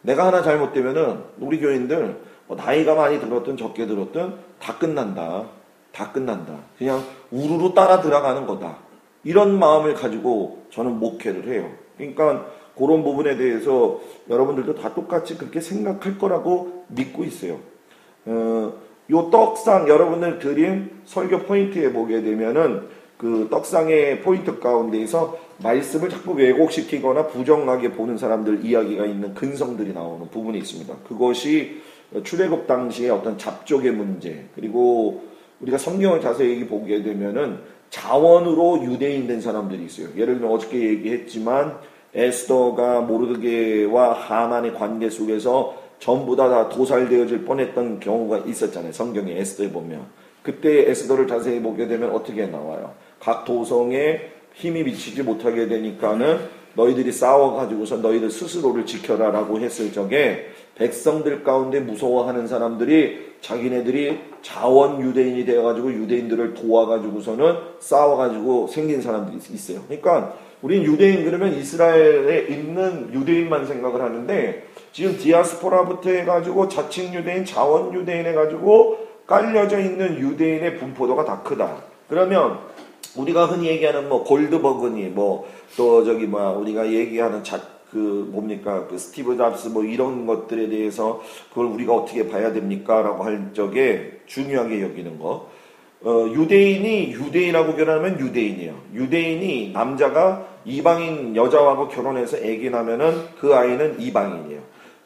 내가 하나 잘못되면은 우리 교인들 나이가 많이 들었든 적게 들었든 다 끝난다. 다 끝난다. 그냥 우르르 따라 들어가는 거다. 이런 마음을 가지고 저는 목회를 해요. 그러니까 그런 부분에 대해서 여러분들도 다 똑같이 그렇게 생각할 거라고 믿고 있어요. 요 떡상 여러분들 드린 설교 포인트에 보게 되면은 그 떡상의 포인트 가운데에서 말씀을 자꾸 왜곡시키거나 부정하게 보는 사람들 이야기가 있는 근성들이 나오는 부분이 있습니다. 그것이 출애굽 당시의 어떤 잡족의 문제, 그리고 우리가 성경을 자세히 보게 되면은 자원으로 유대인 된 사람들이 있어요. 예를 들면 어저께 얘기했지만 에스더가 모르드게와 하만의 관계 속에서 전부 다 도살되어질 뻔했던 경우가 있었잖아요. 성경에 에스더에 보면. 그때 에스더를 자세히 보게 되면 어떻게 나와요? 각 도성에 힘이 미치지 못하게 되니까는 너희들이 싸워가지고서 너희들 스스로를 지켜라라고 했을 적에 백성들 가운데 무서워하는 사람들이 자기네들이 자원 유대인이 되어가지고 유대인들을 도와가지고서는 싸워가지고 생긴 사람들이 있어요. 그러니까 우린 유대인 그러면 이스라엘에 있는 유대인만 생각을 하는데 지금 디아스포라부터 해가지고 자칭 유대인, 자원 유대인 해가지고 깔려져 있는 유대인의 분포도가 다 크다. 그러면 우리가 흔히 얘기하는 뭐 골드버그니 뭐 또 저기 우리가 얘기하는 그 스티브 잡스 뭐 이런 것들에 대해서 그걸 우리가 어떻게 봐야 됩니까? 라고 할 적에 중요하게 여기는 거. 유대인이 유대인하고 결혼하면 유대인이에요. 유대인이 남자가 이방인 여자하고 결혼해서 애기 나면은 그 아이는 이방인이에요.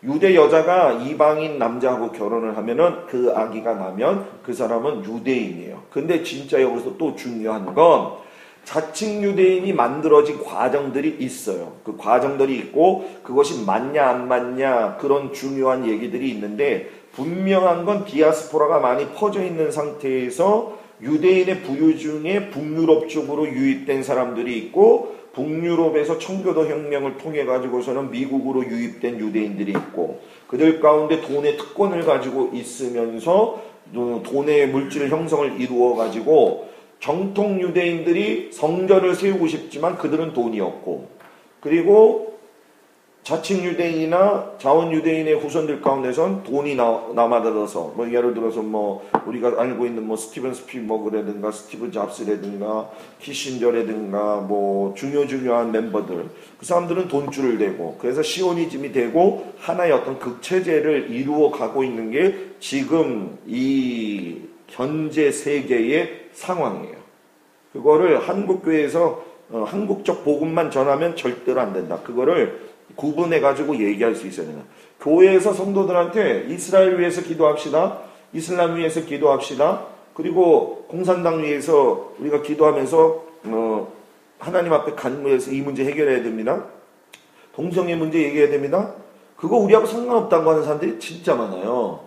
유대 여자가 이방인 남자하고 결혼을 하면은 그 아기가 나면 그 사람은 유대인이에요. 근데 진짜 여기서 또 중요한 건 자칭 유대인이 만들어진 과정들이 있어요. 그 과정들이 있고 그것이 맞냐 안 맞냐 그런 중요한 얘기들이 있는데 분명한 건 디아스포라가 많이 퍼져 있는 상태에서 유대인의 부유 중에 북유럽 쪽으로 유입된 사람들이 있고 북유럽에서 청교도 혁명을 통해 가지고서는 미국으로 유입된 유대인들이 있고 그들 가운데 돈의 특권을 가지고 있으면서 돈의 물질 형성을 이루어 가지고 정통 유대인들이 성전을 세우고 싶지만 그들은 돈이 없고 그리고 자칭 유대인이나 자원 유대인의 후손들 가운데선 돈이 남아들어서 뭐 예를 들어서 뭐 우리가 알고 있는 뭐 스티븐 스필버그라든가 스티브 잡스라든가 키신저라든가 뭐 중요한 멤버들 그 사람들은 돈줄을 대고 그래서 시오니즘이 되고 하나의 어떤 극체제를 이루어 가고 있는 게 지금 이 현재 세계의 상황이에요. 그거를 한국교회에서 한국적 복음만 전하면 절대로 안 된다. 그거를 구분해가지고 얘기할 수 있어야 된다. 교회에서 성도들한테 이스라엘 위해서 기도합시다. 이슬람 위해서 기도합시다. 그리고 공산당 위해서 우리가 기도하면서 하나님 앞에 간구해서 이 문제 해결해야 됩니다. 동성애 문제 얘기해야 됩니다. 그거 우리하고 상관없다고 하는 사람들이 진짜 많아요.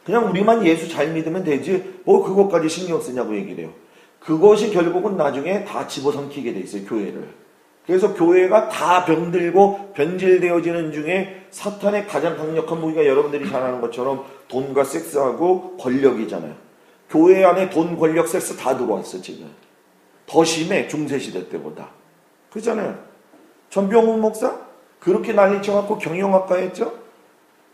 그냥 우리만 예수 잘 믿으면 되지 뭐 그것까지 신경 쓰냐고 얘기를 해요. 그것이 결국은 나중에 다 집어삼키게 돼 있어요. 교회를. 그래서 교회가 다 병들고 변질되어지는 중에 사탄의 가장 강력한 무기가 여러분들이 잘 아는 것처럼 돈과 섹스하고 권력이잖아요. 교회 안에 돈, 권력, 섹스 다 들어왔어 지금. 더 심해 중세시대 때보다. 그렇잖아요. 전병훈 목사 그렇게 난리쳐갖고 경영학과 했죠.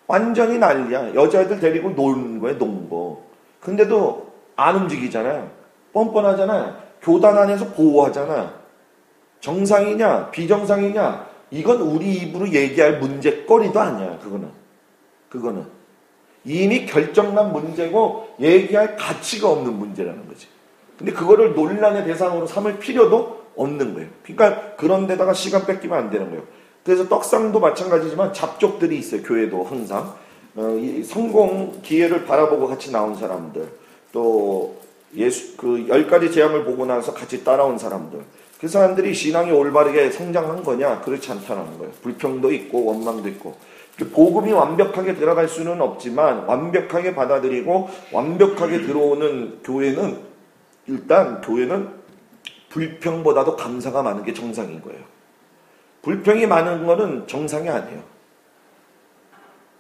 완전히 난리야. 여자애들 데리고 노는 거예요. 농구. 근데도 안 움직이잖아요. 뻔뻔하잖아요. 교단 안에서 보호하잖아. 정상이냐 비정상이냐 이건 우리 입으로 얘기할 문제거리도 아니야. 그거는 이미 결정난 문제고 얘기할 가치가 없는 문제라는 거지. 근데 그거를 논란의 대상으로 삼을 필요도 없는 거예요. 그러니까 그런 데다가 시간 뺏기면 안 되는 거예요. 그래서 떡상도 마찬가지지만 잡족들이 있어요. 교회도 항상 이 성공 기회를 바라보고 같이 나온 사람들 또 예수 그 10가지 재앙을 보고 나서 같이 따라온 사람들 그 사람들이 신앙이 올바르게 성장한 거냐? 그렇지 않다는 거예요. 불평도 있고 원망도 있고. 복음이 완벽하게 들어갈 수는 없지만 완벽하게 받아들이고 완벽하게 들어오는 교회는, 일단 교회는 불평보다도 감사가 많은 게 정상인 거예요. 불평이 많은 거는 정상이 아니에요.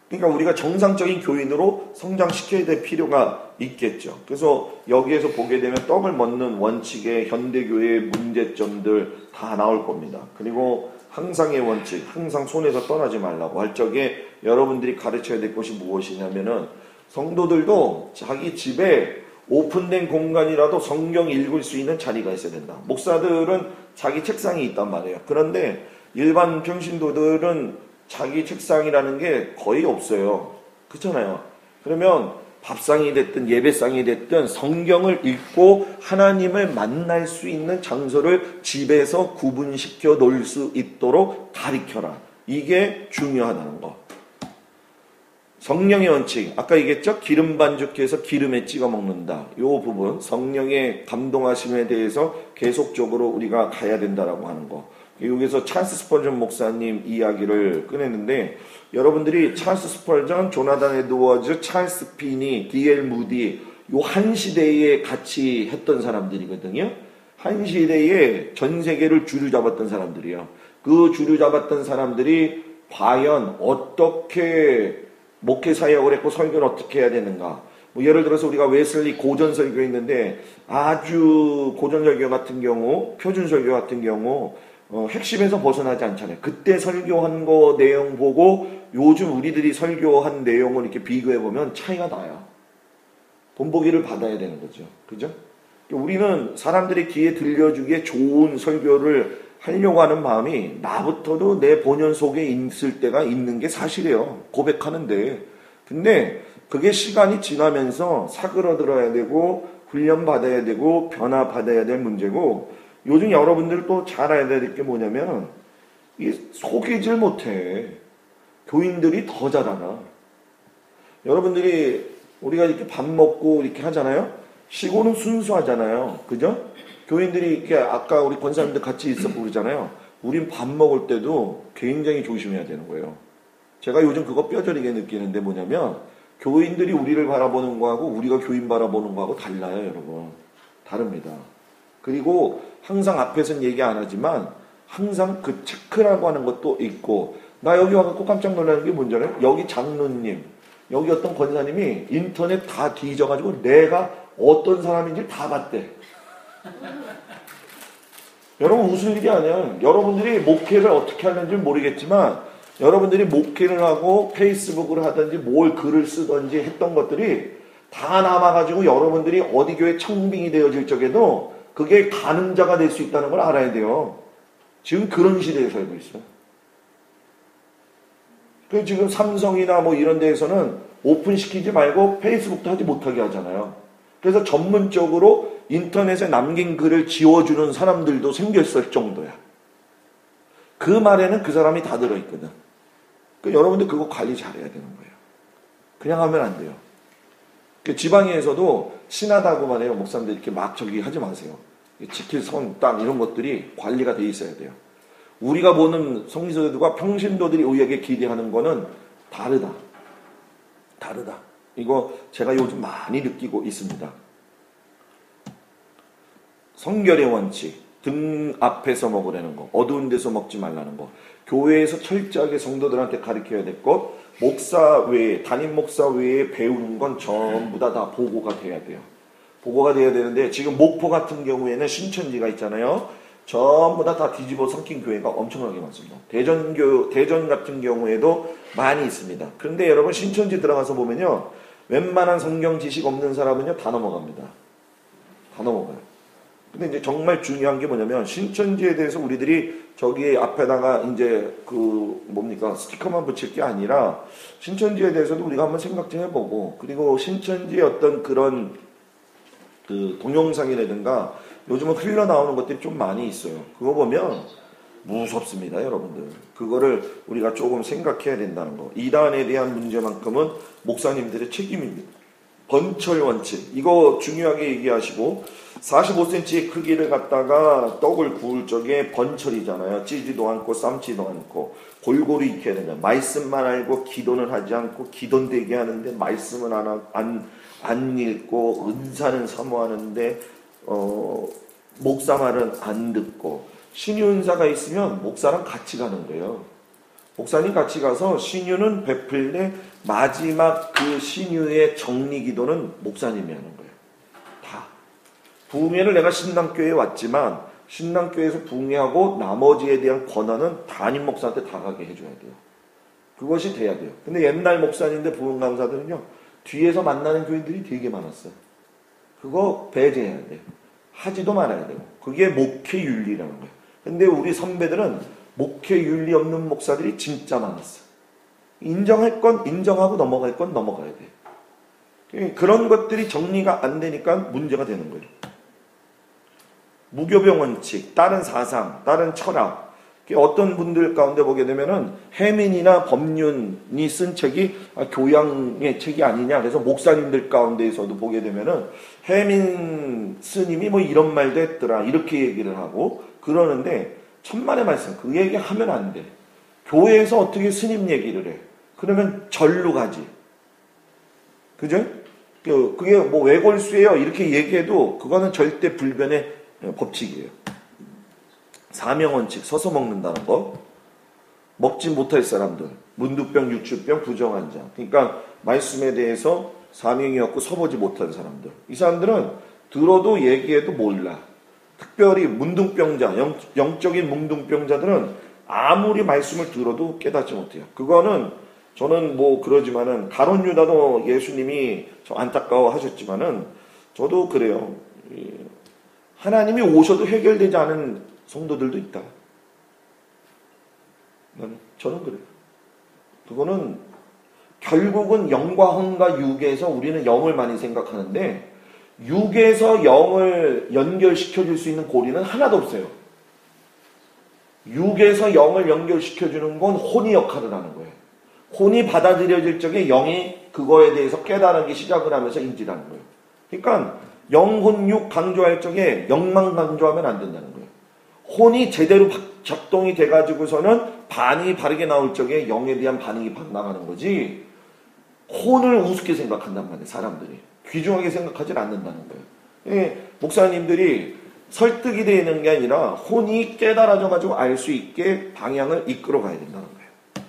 그러니까 우리가 정상적인 교인으로 성장시켜야 될 필요가 있겠죠. 그래서 여기에서 보게 되면 떡을 먹는 원칙의 현대교회의 문제점들 다 나올 겁니다. 그리고 항상의 원칙, 항상 손에서 떠나지 말라고 할 적에 여러분들이 가르쳐야 될 것이 무엇이냐면은, 성도들도 자기 집에 오픈된 공간이라도 성경 읽을 수 있는 자리가 있어야 된다. 목사들은 자기 책상이 있단 말이에요. 그런데 일반 평신도들은 자기 책상이라는 게 거의 없어요. 그렇잖아요. 그러면 밥상이 됐든 예배상이 됐든 성경을 읽고 하나님을 만날 수 있는 장소를 집에서 구분시켜 놓을 수 있도록 가르쳐라. 이게 중요하다는 거. 성령의 원칙, 아까 얘기했죠? 기름 반죽해서 기름에 찍어 먹는다. 이 부분, 성령의 감동하심에 대해서 계속적으로 우리가 가야 된다라고 하는 거. 여기서 찰스 스펄전 목사님 이야기를 꺼냈는데, 여러분들이 찰스 스펄전, 조나단 에드워즈, 찰스 피니, D.L. 무디, 요 한 시대에 같이 했던 사람들이거든요. 한 시대에 전 세계를 주류 잡았던 사람들이요. 그 주류 잡았던 사람들이 과연 어떻게 목회 사역을 했고 설교를 어떻게 해야 되는가. 뭐 예를 들어서 우리가 웨슬리 고전 설교 있는데, 아주 고전 설교 같은 경우, 표준 설교 같은 경우 핵심에서 벗어나지 않잖아요. 그때 설교한 거 내용 보고 요즘 우리들이 설교한 내용을 이렇게 비교해 보면 차이가 나요. 본보기를 받아야 되는 거죠. 그죠? 우리는 사람들의 귀에 들려주기에 좋은 설교를 하려고 하는 마음이 나부터도 내 본연 속에 있을 때가 있는 게 사실이에요. 고백하는데. 근데 그게 시간이 지나면서 사그러들어야 되고 훈련 받아야 되고 변화 받아야 될 문제고, 요즘 여러분들 또 잘 알아야 될 게 뭐냐면, 이 속이질 못해. 교인들이 더 잘 알아. 여러분들이 우리가 이렇게 밥 먹고 이렇게 하잖아요. 시고는 순수하잖아요. 그죠? 교인들이 이렇게 아까 우리 권사님들 같이 있었고 그러잖아요. 우린 밥 먹을 때도 굉장히 조심해야 되는 거예요. 제가 요즘 그거 뼈저리게 느끼는데 뭐냐면, 교인들이 우리를 바라보는 거하고 우리가 교인 바라보는 거하고 달라요, 여러분. 다릅니다. 그리고 항상 앞에서는 얘기 안 하지만 항상 그 체크라고 하는 것도 있고, 나 여기 와서 꼭 깜짝 놀라는 게 뭔지 알아요? 여기 장로님, 여기 어떤 권사님이 인터넷 다 뒤져가지고 내가 어떤 사람인지 다 봤대. 여러분 웃을 일이 아니야. 여러분들이 목회를 어떻게 하는지 모르겠지만 여러분들이 목회를 하고 페이스북을 하든지 뭘 글을 쓰든지 했던 것들이 다 남아가지고 여러분들이 어디 교회 청빙이 되어질 적에도 그게 가늠자가 될 수 있다는 걸 알아야 돼요. 지금 그런 시대에 살고 있어요. 그 지금 삼성이나 뭐 이런 데에서는 오픈시키지 말고 페이스북도 하지 못하게 하잖아요. 그래서 전문적으로 인터넷에 남긴 글을 지워주는 사람들도 생겼을 정도야. 그 말에는 그 사람이 다 들어있거든. 그러니까 여러분들 그거 관리 잘해야 되는 거예요. 그냥 하면 안 돼요. 지방에서도 친하다고만 해요. 목사님들 이렇게 막 저기 하지 마세요. 지킬 선, 땅 이런 것들이 관리가 돼 있어야 돼요. 우리가 보는 성지서들과 평신도들이 우리에게 기대하는 거는 다르다. 다르다. 이거 제가 요즘 많이 느끼고 있습니다. 성결의 원칙, 등 앞에서 먹으라는 거, 어두운 데서 먹지 말라는 거, 교회에서 철저하게 성도들한테 가르쳐야 될 것, 목사 외에, 담임 목사 외에 배우는 건 전부 다 보고가 돼야 돼요. 보고가 돼야 되는데, 지금 목포 같은 경우에는 신천지가 있잖아요. 전부 다 뒤집어 섞인 교회가 엄청나게 많습니다. 대전 같은 경우에도 많이 있습니다. 그런데 여러분 신천지 들어가서 보면요, 웬만한 성경 지식 없는 사람은요 다 넘어갑니다. 다 넘어가요. 근데 이제 정말 중요한 게 뭐냐면, 신천지에 대해서 우리들이 저기 앞에다가 이제 스티커만 붙일 게 아니라 신천지에 대해서도 우리가 한번 생각 좀 해보고, 그리고 신천지의 어떤 그런 그 동영상이라든가 요즘은 흘러나오는 것들이 좀 많이 있어요. 그거 보면 무섭습니다, 여러분들. 그거를 우리가 조금 생각해야 된다는 거. 이단에 대한 문제만큼은 목사님들의 책임입니다. 번철 원칙. 이거 중요하게 얘기하시고 45cm 크기를 갖다가 떡을 구울 적에 번철이잖아요. 찌지도 않고 삶지도 않고 골고루 익혀야 된다. 말씀만 알고 기도는 하지 않고 기도는 되게 하는데 말씀은 안 읽고 은사는 사모하는데 목사 말은 안 듣고 신유 은사가 있으면 목사랑 같이 가는 거예요. 목사님 같이 가서 신유는 베풀되 마지막 그 신유의 정리 기도는 목사님이 하는 거예요. 다. 부흥회를 내가 신당교회에 왔지만 신당교회에서 부흥회하고 나머지에 대한 권한은 담임 목사한테 다 가게 해줘야 돼요. 그것이 돼야 돼요. 근데 옛날 목사님들 부흥 강사들은요. 뒤에서 만나는 교인들이 되게 많았어요. 그거 배제해야 돼요. 하지도 말아야 되고. 그게 목회윤리라는 거예요. 근데 우리 선배들은 목회윤리 없는 목사들이 진짜 많았어요. 인정할 건 인정하고 넘어갈 건 넘어가야 돼요. 그런 것들이 정리가 안 되니까 문제가 되는 거예요. 무교병 원칙, 다른 사상, 다른 철학. 어떤 분들 가운데 보게 되면은 해민이나 법륜이 쓴 책이 교양의 책이 아니냐. 그래서 목사님들 가운데에서도 보게 되면은 해민 스님이 뭐 이런 말도 했더라. 이렇게 얘기를 하고 그러는데 천만의 말씀. 그 얘기 하면 안 돼. 교회에서 어떻게 스님 얘기를 해. 그러면 절로 가지. 그죠? 그게 뭐 외골수예요. 이렇게 얘기해도 그거는 절대 불변의 법칙이에요. 사명원칙, 서서 먹는다는 거. 먹지 못할 사람들. 문두병, 육주병, 부정환자. 그러니까 말씀에 대해서 사명이 없고 서보지 못한 사람들. 이 사람들은 들어도 얘기해도 몰라. 특별히 문둥병자, 영적인 문둥병자들은 아무리 말씀을 들어도 깨닫지 못해요. 그거는 저는 뭐 그러지만은 가룟 유다도 예수님이 좀 안타까워 하셨지만은 저도 그래요. 하나님이 오셔도 해결되지 않은 성도들도 있다. 저는 그래요. 그거는 결국은 영과 혼과 육에서 우리는 영을 많이 생각하는데 육에서 영을 연결시켜줄 수 있는 고리는 하나도 없어요. 육에서 영을 연결시켜주는 건 혼이 역할을 하는 거예요. 혼이 받아들여질 적에 영이 그거에 대해서 깨달기 시작을 하면서 인지하는 거예요. 그러니까 영, 혼, 육 강조할 적에 영만 강조하면 안 된다는 거예요. 혼이 제대로 작동이 돼가지고서는 반응이 바르게 나올 적에 영에 대한 반응이 나가는 거지 혼을 우습게 생각한단 말이에요. 사람들이. 귀중하게 생각하지 않는다는 거예요. 목사님들이 설득이 되는 게 아니라 혼이 깨달아져가지고 알 수 있게 방향을 이끌어 가야 된다는 거예요.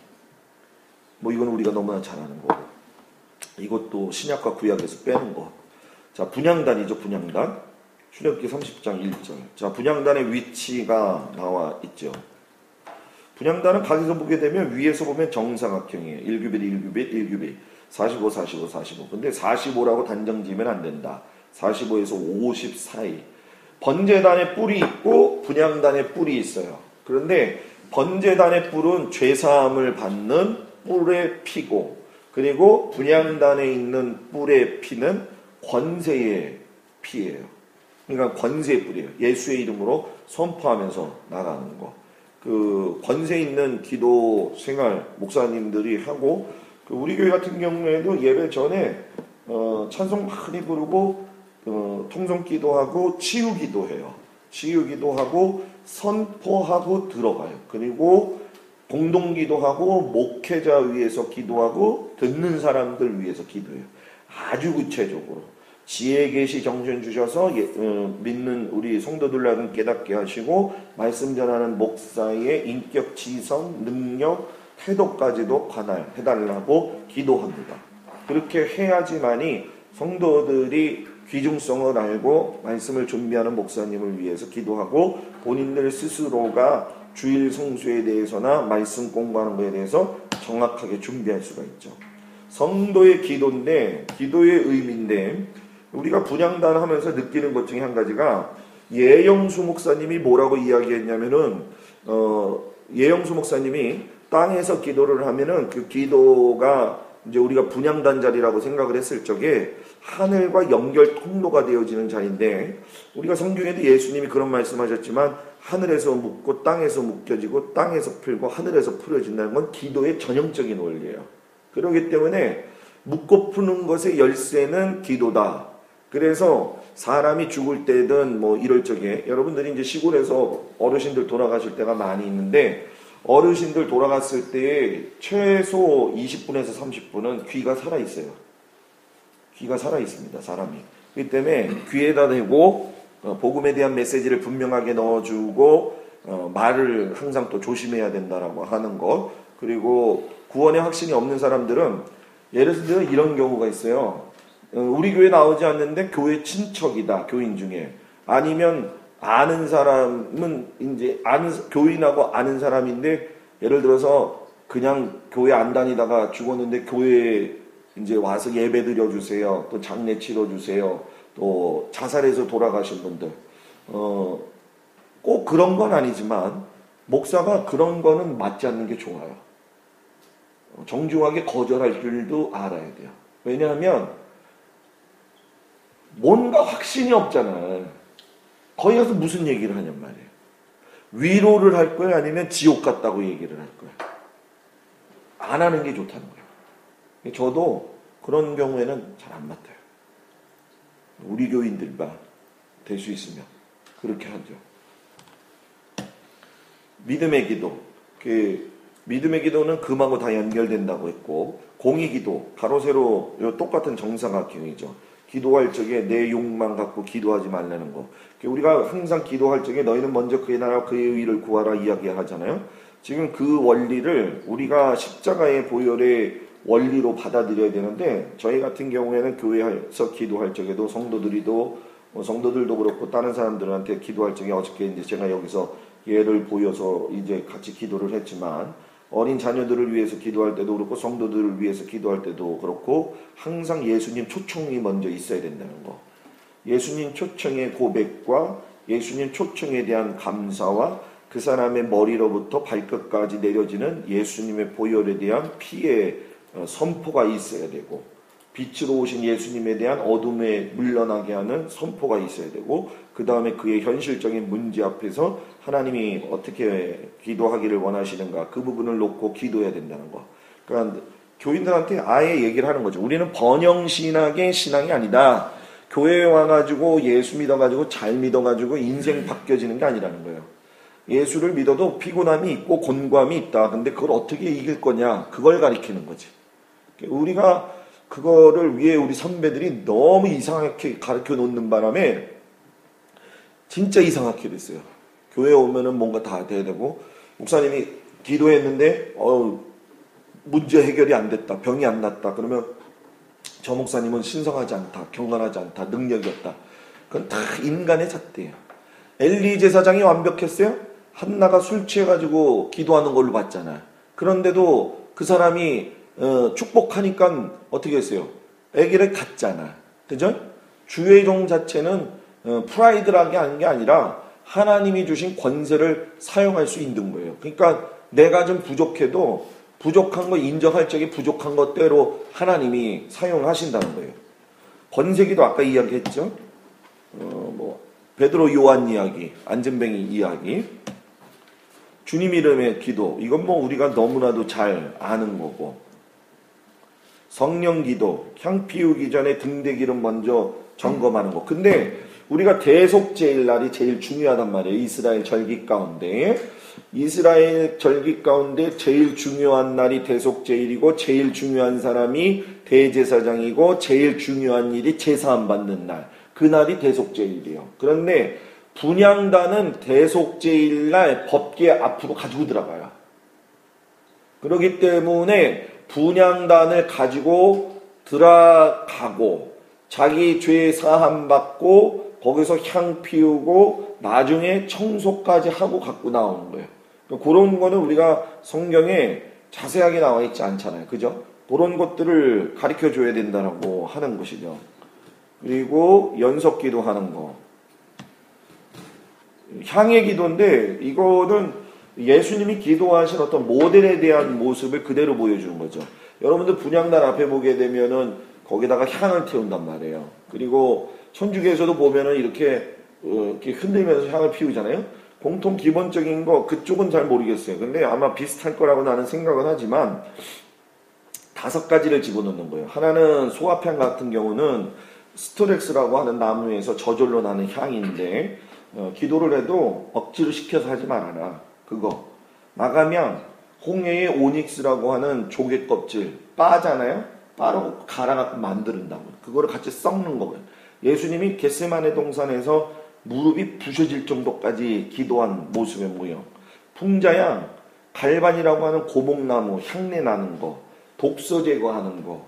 뭐 이건 우리가 너무나 잘 아는 거고. 이것도 신약과 구약에서 빼는 거. 자, 분향단이죠. 분향단. 출애굽기 30장 1절. 자, 분향단의 위치가 나와 있죠. 분향단은 각에서 보게 되면 위에서 보면 정사각형이에요. 1규빗, 1규빗, 1규빗. 45, 45, 45. 근데 45라고 단정 지으면 안 된다. 45에서 50 사이. 번제단의 뿔이 있고 분향단의 뿔이 있어요. 그런데 번제단의 뿔은 죄사함을 받는 뿔의 피고 그리고 분향단에 있는 뿔의 피는 권세의 피예요. 그러니까 권세의 뿔이에요. 예수의 이름으로 선포하면서 나가는 거. 그 권세 있는 기도 생활 목사님들이 하고 우리 교회 같은 경우에도 예배 전에 찬송 많이 부르고 통성기도하고 치유기도해요. 치유기도하고 선포하고 들어가요. 그리고 공동기도하고 목회자 위해서 기도하고 듣는 사람들 위해서 기도해요. 아주 구체적으로 지혜 계시 정신 주셔서 믿는 우리 성도들을 깨닫게 하시고 말씀 전하는 목사의 인격 지성 능력 태도까지도 관할해달라고 기도합니다. 그렇게 해야지만이 성도들이 귀중성을 알고 말씀을 준비하는 목사님을 위해서 기도하고 본인들 스스로가 주일 성수에 대해서나 말씀 공부하는 것에 대해서 정확하게 준비할 수가 있죠. 성도의 기도인데 기도의 의미인데 우리가 분향단 하면서 느끼는 것 중에 한 가지가 예영수 목사님이 뭐라고 이야기했냐면은 예영수 목사님이 땅에서 기도를 하면은 그 기도가 이제 우리가 분향단 자리라고 생각을 했을 적에 하늘과 연결 통로가 되어지는 자리인데 우리가 성경에도 예수님이 그런 말씀하셨지만 하늘에서 묻고 땅에서 묶여지고 땅에서 풀고 하늘에서 풀어진다는 건 기도의 전형적인 원리예요. 그렇기 때문에 묻고 푸는 것의 열쇠는 기도다. 그래서 사람이 죽을 때든 뭐 이럴 적에 여러분들이 이제 시골에서 어르신들 돌아가실 때가 많이 있는데 어르신들 돌아갔을 때 최소 20분에서 30분은 귀가 살아 있어요. 귀가 살아 있습니다, 사람이. 그렇기 때문에 귀에다 대고 복음에 대한 메시지를 분명하게 넣어주고 말을 항상 또 조심해야 된다라고 하는 것. 그리고 구원의 확신이 없는 사람들은 예를 들어 이런 경우가 있어요. 우리 교회 나오지 않는데 교회 친척이다, 교인 중에. 아니면 아는 사람은 이제 교인하고 아는 사람인데 예를 들어서 그냥 교회 안 다니다가 죽었는데 교회에 이제 와서 예배 드려주세요. 또 장례 치러주세요. 또 자살해서 돌아가신 분들. 꼭 그런 건 아니지만 목사가 그런 거는 맞지 않는 게 좋아요. 정중하게 거절할 줄도 알아야 돼요. 왜냐하면 뭔가 확신이 없잖아. 거기 가서 무슨 얘기를 하냔 말이에요. 위로를 할 거야? 아니면 지옥 같다고 얘기를 할 거야? 안 하는 게 좋다는 거예요. 저도 그런 경우에는 잘 안 맡아요. 우리 교인들만 될 수 있으면 그렇게 하죠. 믿음의 기도. 믿음의 기도는 금하고 다 연결된다고 했고, 공의 기도, 가로 세로 똑같은 정사각형이죠. 기도할 적에 내 욕망 갖고 기도하지 말라는 거. 우리가 항상 기도할 적에 너희는 먼저 그의 나라와 그의 의를 구하라 이야기하잖아요. 지금 그 원리를 우리가 십자가의 보혈의 원리로 받아들여야 되는데, 저희 같은 경우에는 교회에서 기도할 적에도 성도들도 그렇고 다른 사람들한테 기도할 적에 어저께 이제 제가 여기서 예를 보여서 이제 같이 기도를 했지만, 어린 자녀들을 위해서 기도할 때도 그렇고 성도들을 위해서 기도할 때도 그렇고 항상 예수님 초청이 먼저 있어야 된다는 거. 예수님 초청의 고백과 예수님 초청에 대한 감사와 그 사람의 머리로부터 발끝까지 내려지는 예수님의 보혈에 대한 피의 선포가 있어야 되고, 빛으로 오신 예수님에 대한 어둠에 물러나게 하는 선포가 있어야 되고, 그 다음에 그의 현실적인 문제 앞에서 하나님이 어떻게 기도하기를 원하시는가, 그 부분을 놓고 기도해야 된다는 거. 그러니까 교인들한테 아예 얘기를 하는 거죠. 우리는 번영신학의 신앙이 아니다. 교회에 와가지고 예수 믿어가지고 잘 믿어가지고 인생 바뀌어지는 게 아니라는 거예요. 예수를 믿어도 피곤함이 있고 곤감이 있다. 근데 그걸 어떻게 이길 거냐, 그걸 가리키는 거지. 우리가 그거를 위해 우리 선배들이 너무 이상하게 가르쳐 놓는 바람에 진짜 이상하게 됐어요. 교회에 오면은 뭔가 다 돼야 되고, 목사님이 기도했는데 문제 해결이 안 됐다, 병이 안 났다, 그러면 저 목사님은 신성하지 않다, 경건하지 않다, 능력이 없다. 그건 다 인간의 잣대예요. 엘리 제사장이 완벽했어요? 한나가 술 취해가지고 기도하는 걸로 봤잖아요. 그런데도 그 사람이 축복하니까 어떻게 했어요? 아기를 갖잖아. 그죠? 주의 종 자체는 프라이드라게 하는 게 아니라 하나님이 주신 권세를 사용할 수 있는 거예요. 그러니까 내가 좀 부족해도 부족한 거 인정할 적에 부족한 것대로 하나님이 사용하신다는 거예요. 권세기도 아까 이야기했죠. 베드로 요한 이야기, 안전뱅이 이야기, 주님 이름의 기도, 이건 뭐 우리가 너무나도 잘 아는 거고, 성령 기도, 향 피우기 전에 등대기름 먼저 점검하는 거. 근데 우리가 대속제일 날이 제일 중요하단 말이에요. 이스라엘 절기 가운데. 이스라엘 절기 가운데 제일 중요한 날이 대속제일이고, 제일 중요한 사람이 대제사장이고, 제일 중요한 일이 제사함 받는 날. 그날이 대속제일이에요. 그런데 분향단은 대속제일날 법궤 앞으로 가지고 들어가요. 그렇기 때문에 분향단을 가지고 들어가고 자기 죄 사함 받고 거기서 향 피우고 나중에 청소까지 하고 갖고 나오는 거예요. 그런 거는 우리가 성경에 자세하게 나와 있지 않잖아요. 그죠? 그런 것들을 가르쳐 줘야 된다고 하는 것이죠. 그리고 연석기도 하는 거. 향의 기도인데 이거는 예수님이 기도하신 어떤 모델에 대한 모습을 그대로 보여주는 거죠. 여러분들 분향단 앞에 보게 되면은 거기다가 향을 태운단 말이에요. 그리고 천주교에서도 보면은 이렇게 흔들면서 향을 피우잖아요. 공통 기본적인 거 그쪽은 잘 모르겠어요. 근데 아마 비슷할 거라고 나는 생각은 하지만 5가지를 집어넣는 거예요. 하나는 소화편 같은 경우는 스토렉스라고 하는 나무에서 저절로 나는 향인데 기도를 해도 억지로 시켜서 하지 말아라. 그거. 나가면 홍해의 오닉스라고 하는 조개 껍질 빠잖아요. 빠르고 갈아갖고 만드는다고. 그거를 같이 썩는 거예요. 예수님이 겟세마네 동산에서 무릎이 부셔질 정도까지 기도한 모습의 모형. 풍자양, 갈반이라고 하는 고목나무 향내 나는 거, 독소 제거하는 거.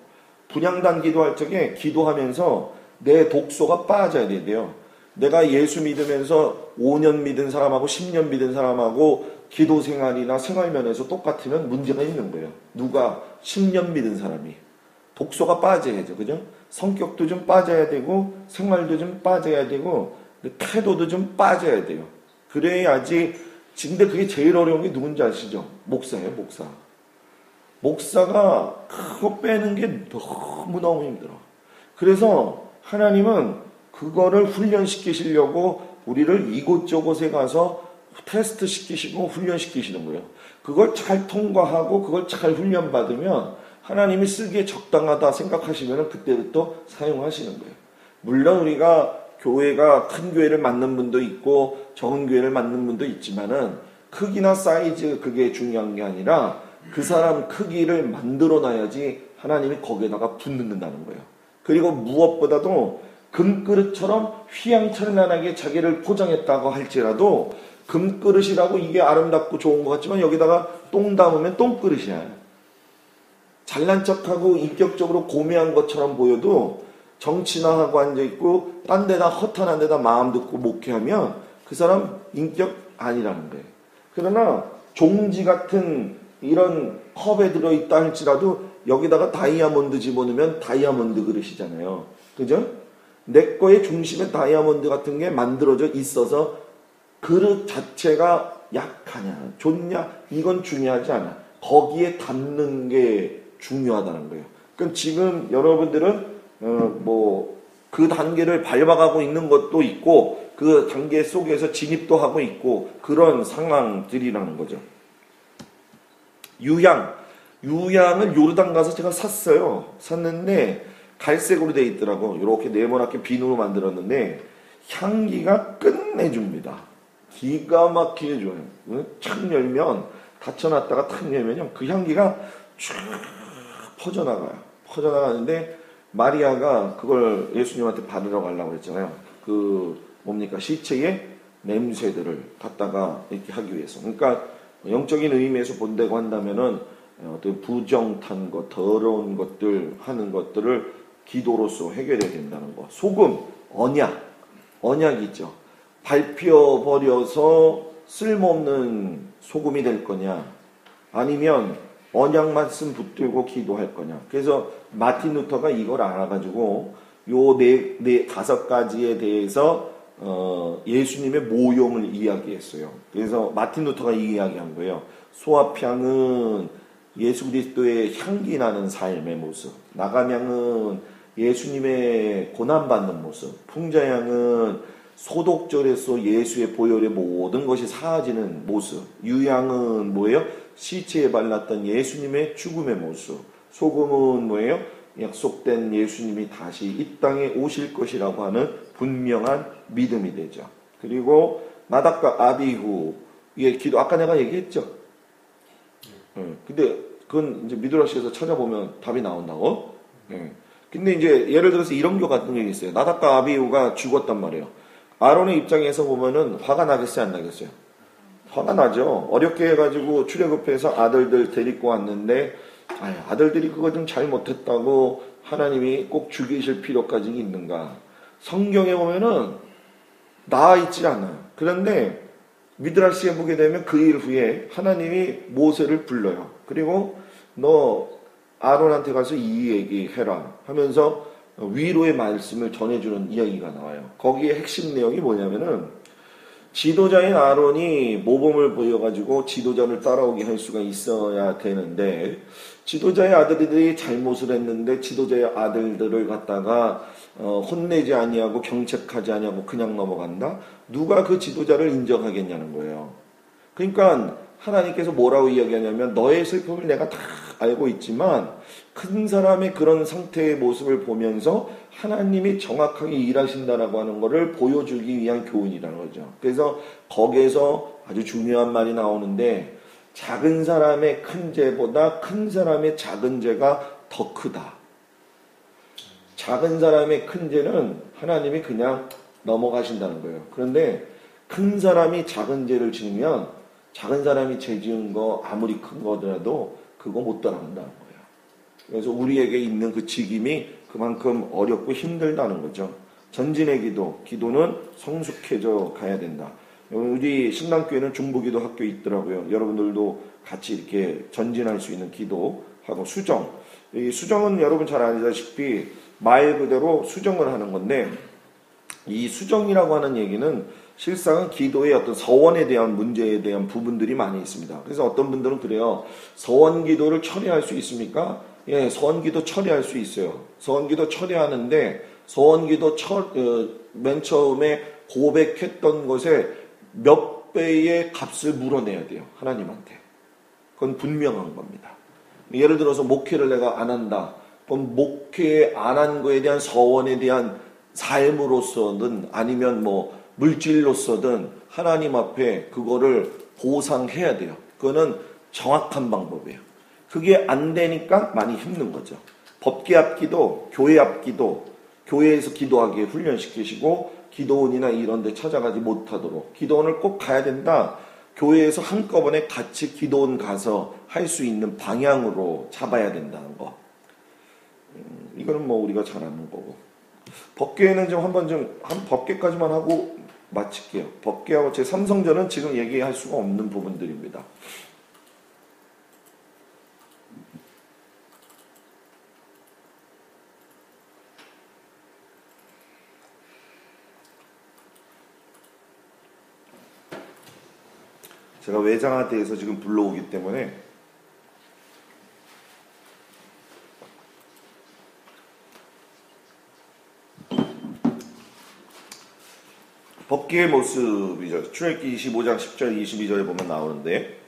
분향단 기도할 적에 기도하면서 내 독소가 빠져야 돼요. 내가 예수 믿으면서 5년 믿은 사람하고 10년 믿은 사람하고 기도 생활이나 생활면에서 똑같으면 문제가 있는 거예요. 누가 10년 믿은 사람이. 독소가 빠져야죠. 그죠? 성격도 좀 빠져야 되고 생활도 좀 빠져야 되고 태도도 좀 빠져야 돼요. 그래야지. 근데 그게 제일 어려운 게 누군지 아시죠? 목사예요. 목사. 목사가 그거 빼는 게 너무너무 힘들어. 그래서 하나님은 그거를 훈련시키시려고 우리를 이곳저곳에 가서 테스트 시키시고 훈련시키시는 거예요. 그걸 잘 통과하고 그걸 잘 훈련받으면 하나님이 쓰기에 적당하다 생각하시면 그때부터 사용하시는 거예요. 물론 우리가 교회가 큰 교회를 맡는 분도 있고 적은 교회를 맡는 분도 있지만은 크기나 사이즈 그게 중요한 게 아니라 그 사람 크기를 만들어 놔야지 하나님이 거기에다가 붙는다는 거예요. 그리고 무엇보다도 금그릇처럼 휘황찬란하게 자기를 포장했다고 할지라도 금그릇이라고 이게 아름답고 좋은 것 같지만 여기다가 똥 담으면 똥그릇이야. 잘난 척하고 인격적으로 고매한 것처럼 보여도 정치나 하고 앉아있고 딴 데다 허탄한 데다 마음 듣고 목회하면 그 사람 인격 아니라는 거예요. 그러나 종지 같은 이런 컵에 들어있다 할지라도 여기다가 다이아몬드 집어넣으면 다이아몬드 그릇이잖아요. 그죠? 내 거의 중심에 다이아몬드 같은 게 만들어져 있어서 그릇 자체가 약하냐 좋냐 이건 중요하지 않아. 거기에 담는 게 중요하다는 거예요. 그럼 지금 여러분들은 그 단계를 밟아가고 있는 것도 있고 그 단계 속에서 진입도 하고 있고 그런 상황들이라는 거죠. 유향을 요르단 가서 제가 샀는데 갈색으로 돼 있더라고. 이렇게 네모나게 비누로 만들었는데 향기가 끝내줍니다. 기가 막히게 좋아요. 착 열면 닫혀놨다가 탁 열면요 그 향기가 쭉 퍼져나가요. 퍼져나가는데 마리아가 그걸 예수님한테 받으러 가려고 했잖아요. 시체의 냄새들을 갖다가 이렇게 하기 위해서. 그러니까 영적인 의미에서 본다고 한다면은 어떤 부정탄 것, 더러운 것들 하는 것들을 기도로서 해결해야 된다는 거. 소금, 언약 있죠. 밟혀버려서 쓸모없는 소금이 될 거냐, 아니면 언약 말씀 붙들고 기도할 거냐. 그래서 마틴 루터가 이걸 알아가지고 요 5가지에 대해서 예수님의 모형을 이야기했어요. 그래서 마틴 루터가 이 이야기한 거예요. 소합향은 예수 그리스도의 향기 나는 삶의 모습, 나감향은 예수님의 고난받는 모습, 풍자향은 소독절에서 예수의 보혈의 모든 것이 사라지는 모습, 유향은 뭐예요? 시체에 발랐던 예수님의 죽음의 모습, 소금은 뭐예요? 약속된 예수님이 다시 이 땅에 오실 것이라고 하는 분명한 믿음이 되죠. 그리고 나답과 아비후, 예, 기도 아까 내가 얘기했죠. 근데 그건 이제 미드라시에서 찾아보면 답이 나온다고. 근데 이제 예를 들어서 이런 거 같은 게 있어요. 나답과 아비후가 죽었단 말이에요. 아론의 입장에서 보면은 화가 나겠어요, 안 나겠어요? 화가 나죠. 어렵게 해가지고 출애굽해서 아들들 데리고 왔는데 아들들이 그거 좀 잘못했다고 하나님이 꼭 죽이실 필요까지 있는가? 성경에 보면은 나와 있지 않아요. 그런데 미드라시에 보게 되면 그 일 후에 하나님이 모세를 불러요. 그리고 너 아론한테 가서 이 얘기해라 하면서 위로의 말씀을 전해주는 이야기가 나와요. 거기에 핵심 내용이 뭐냐면은 지도자인 아론이 모범을 보여가지고 지도자를 따라오게 할 수가 있어야 되는데 지도자의 아들들이 잘못을 했는데 지도자의 아들들을 갖다가 혼내지 아니하고 경책하지 아니하고 그냥 넘어간다? 누가 그 지도자를 인정하겠냐는 거예요. 그러니까 하나님께서 뭐라고 이야기하냐면 너의 슬픔을 내가 다 알고 있지만 큰 사람의 그런 상태의 모습을 보면서 하나님이 정확하게 일하신다라고 하는 것을 보여주기 위한 교훈이라는 거죠. 그래서 거기에서 아주 중요한 말이 나오는데 작은 사람의 큰 죄보다 큰 사람의 작은 죄가 더 크다. 작은 사람의 큰 죄는 하나님이 그냥 넘어가신다는 거예요. 그런데 큰 사람이 작은 죄를 지으면 작은 사람이 죄 지은 거 아무리 큰 거더라도 그거 못 따라간다는 거예요. 그래서 우리에게 있는 그 직임이 그만큼 어렵고 힘들다는 거죠. 전진의 기도는 성숙해져 가야 된다. 우리 신당교회는 중보기도 학교 있더라고요. 여러분들도 같이 이렇게 전진할 수 있는 기도하고 수정. 이 수정은 여러분 잘 아시다시피 말 그대로 수정을 하는 건데 이 수정이라고 하는 얘기는 실상은 기도의 어떤 서원에 대한 문제에 대한 부분들이 많이 있습니다. 그래서 어떤 분들은 그래요. 서원 기도를 처리할 수 있습니까? 예, 서원 기도 처리할 수 있어요. 서원 기도 처리하는데 서원 기도 맨 처음에 고백했던 것에 몇 배의 값을 물어내야 돼요. 하나님한테. 그건 분명한 겁니다. 예를 들어서 목회를 내가 안 한다. 그럼 목회 안 한 거에 대한 서원에 대한 삶으로서든 아니면 뭐 물질로서든 하나님 앞에 그거를 보상해야 돼요. 그거는 정확한 방법이에요. 그게 안 되니까 많이 힘든 거죠. 법계 앞기도, 교회 앞기도, 교회에서 기도하기에 훈련시키시고 기도원이나 이런 데 찾아가지 못하도록 기도원을 꼭 가야 된다. 교회에서 한꺼번에 같이 기도원 가서 할 수 있는 방향으로 잡아야 된다는 거. 이거는 뭐 우리가 잘 아는 거고. 법계는 좀 한번 한 법계까지만 하고 마칠게요. 법계하고 제 삼성전은 지금 얘기할 수가 없는 부분들입니다. 제가 외장하드에서 지금 불러오기 때문에 법계의 모습이죠. 출애굽기 25장 10절 22절에 보면 나오는데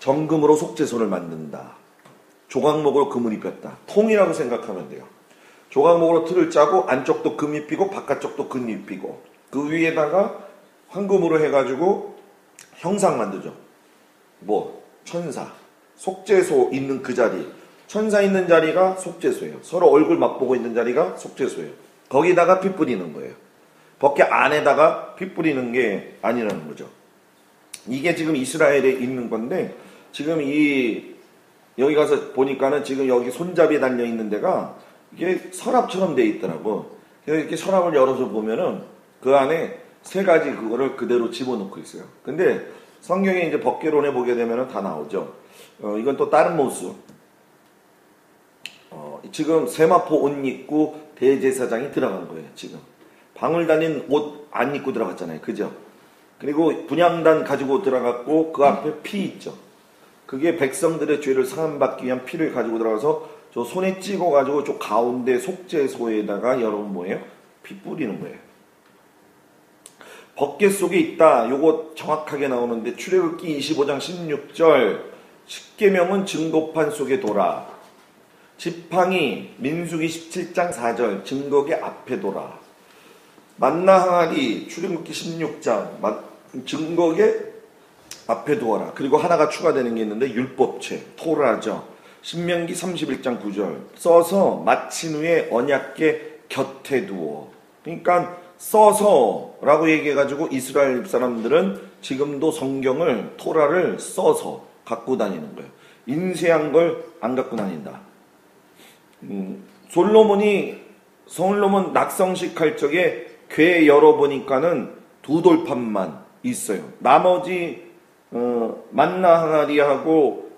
정금으로 속죄소를 만든다. 조각목으로 금을 입혔다. 통이라고 생각하면 돼요. 조각목으로 틀을 짜고 안쪽도 금 입히고 바깥쪽도 금 입히고 그 위에다가 황금으로 해가지고 형상 만들죠. 뭐 천사, 속죄소 있는 그 자리, 천사 있는 자리가 속죄소예요. 서로 얼굴 맛보고 있는 자리가 속죄소예요. 거기다가 피 뿌리는 거예요. 법계 안에다가 피 뿌리는 게 아니라는 거죠. 이게 지금 이스라엘에 있는 건데 지금 여기 가서 보니까는 지금 여기 손잡이에 달려 있는 데가 이게 서랍처럼 돼 있더라고. 그래서 이렇게 서랍을 열어서 보면은 그 안에 세 가지 그거를 그대로 집어넣고 있어요. 근데 성경에 이제 법계론에 보게 되면은 다 나오죠. 이건 또 다른 모습. 지금 세마포 옷 입고 대제사장이 들어간 거예요. 지금 방울 다닌 옷 안 입고 들어갔잖아요. 그죠? 그리고 분향단 가지고 들어갔고 그 앞에 피 있죠. 그게 백성들의 죄를 사함받기 위한 피를 가지고 들어가서 저 손에 찍어가지고 저 가운데 속죄소에다가 여러분 뭐예요? 피 뿌리는 거예요. 법계 속에 있다. 요거 정확하게 나오는데 출애굽기 25장 16절 십계명은 증거판 속에 돌아. 지팡이 민수기 17장 4절 증거계 앞에 돌아. 만나 항아리 출애굽기 16장 증거계 앞에 두어라. 그리고 하나가 추가되는 게 있는데 율법책 토라죠. 신명기 31장 9절 써서 마친 후에 언약궤 곁에 두어. 그러니까 써서라고 얘기해가지고 이스라엘 사람들은 지금도 성경을 토라를 써서 갖고 다니는 거예요. 인쇄한 걸 안 갖고 다닌다. 솔로몬 낙성식 할 적에 궤 열어보니까는 두 돌판만 있어요. 나머지 만나 항아리하고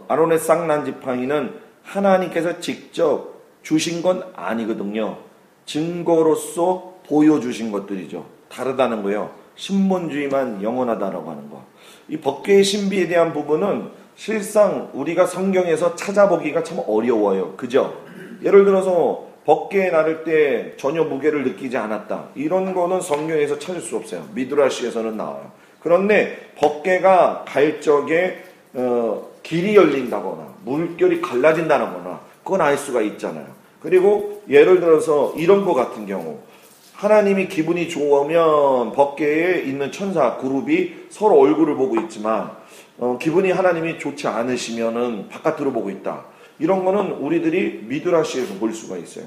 아론의 쌍난 지팡이는 하나님께서 직접 주신 건 아니거든요. 증거로서 보여주신 것들이죠. 다르다는 거예요. 신본주의만 영원하다라고 하는 거. 이 법궤의 신비에 대한 부분은 실상 우리가 성경에서 찾아보기가 참 어려워요. 그죠? 예를 들어서 법궤에 나를 때 전혀 무게를 느끼지 않았다. 이런 거는 성경에서 찾을 수 없어요. 미드라시에서는 나와요. 그런데 법궤가 갈 적에 길이 열린다거나 물결이 갈라진다거나 그건 알 수가 있잖아요. 그리고 예를 들어서 이런 거 같은 경우 하나님이 기분이 좋으면 법궤에 있는 천사 그룹이 서로 얼굴을 보고 있지만 기분이 하나님이 좋지 않으시면은 바깥으로 보고 있다. 이런 거는 우리들이 미드라시에서 볼 수가 있어요.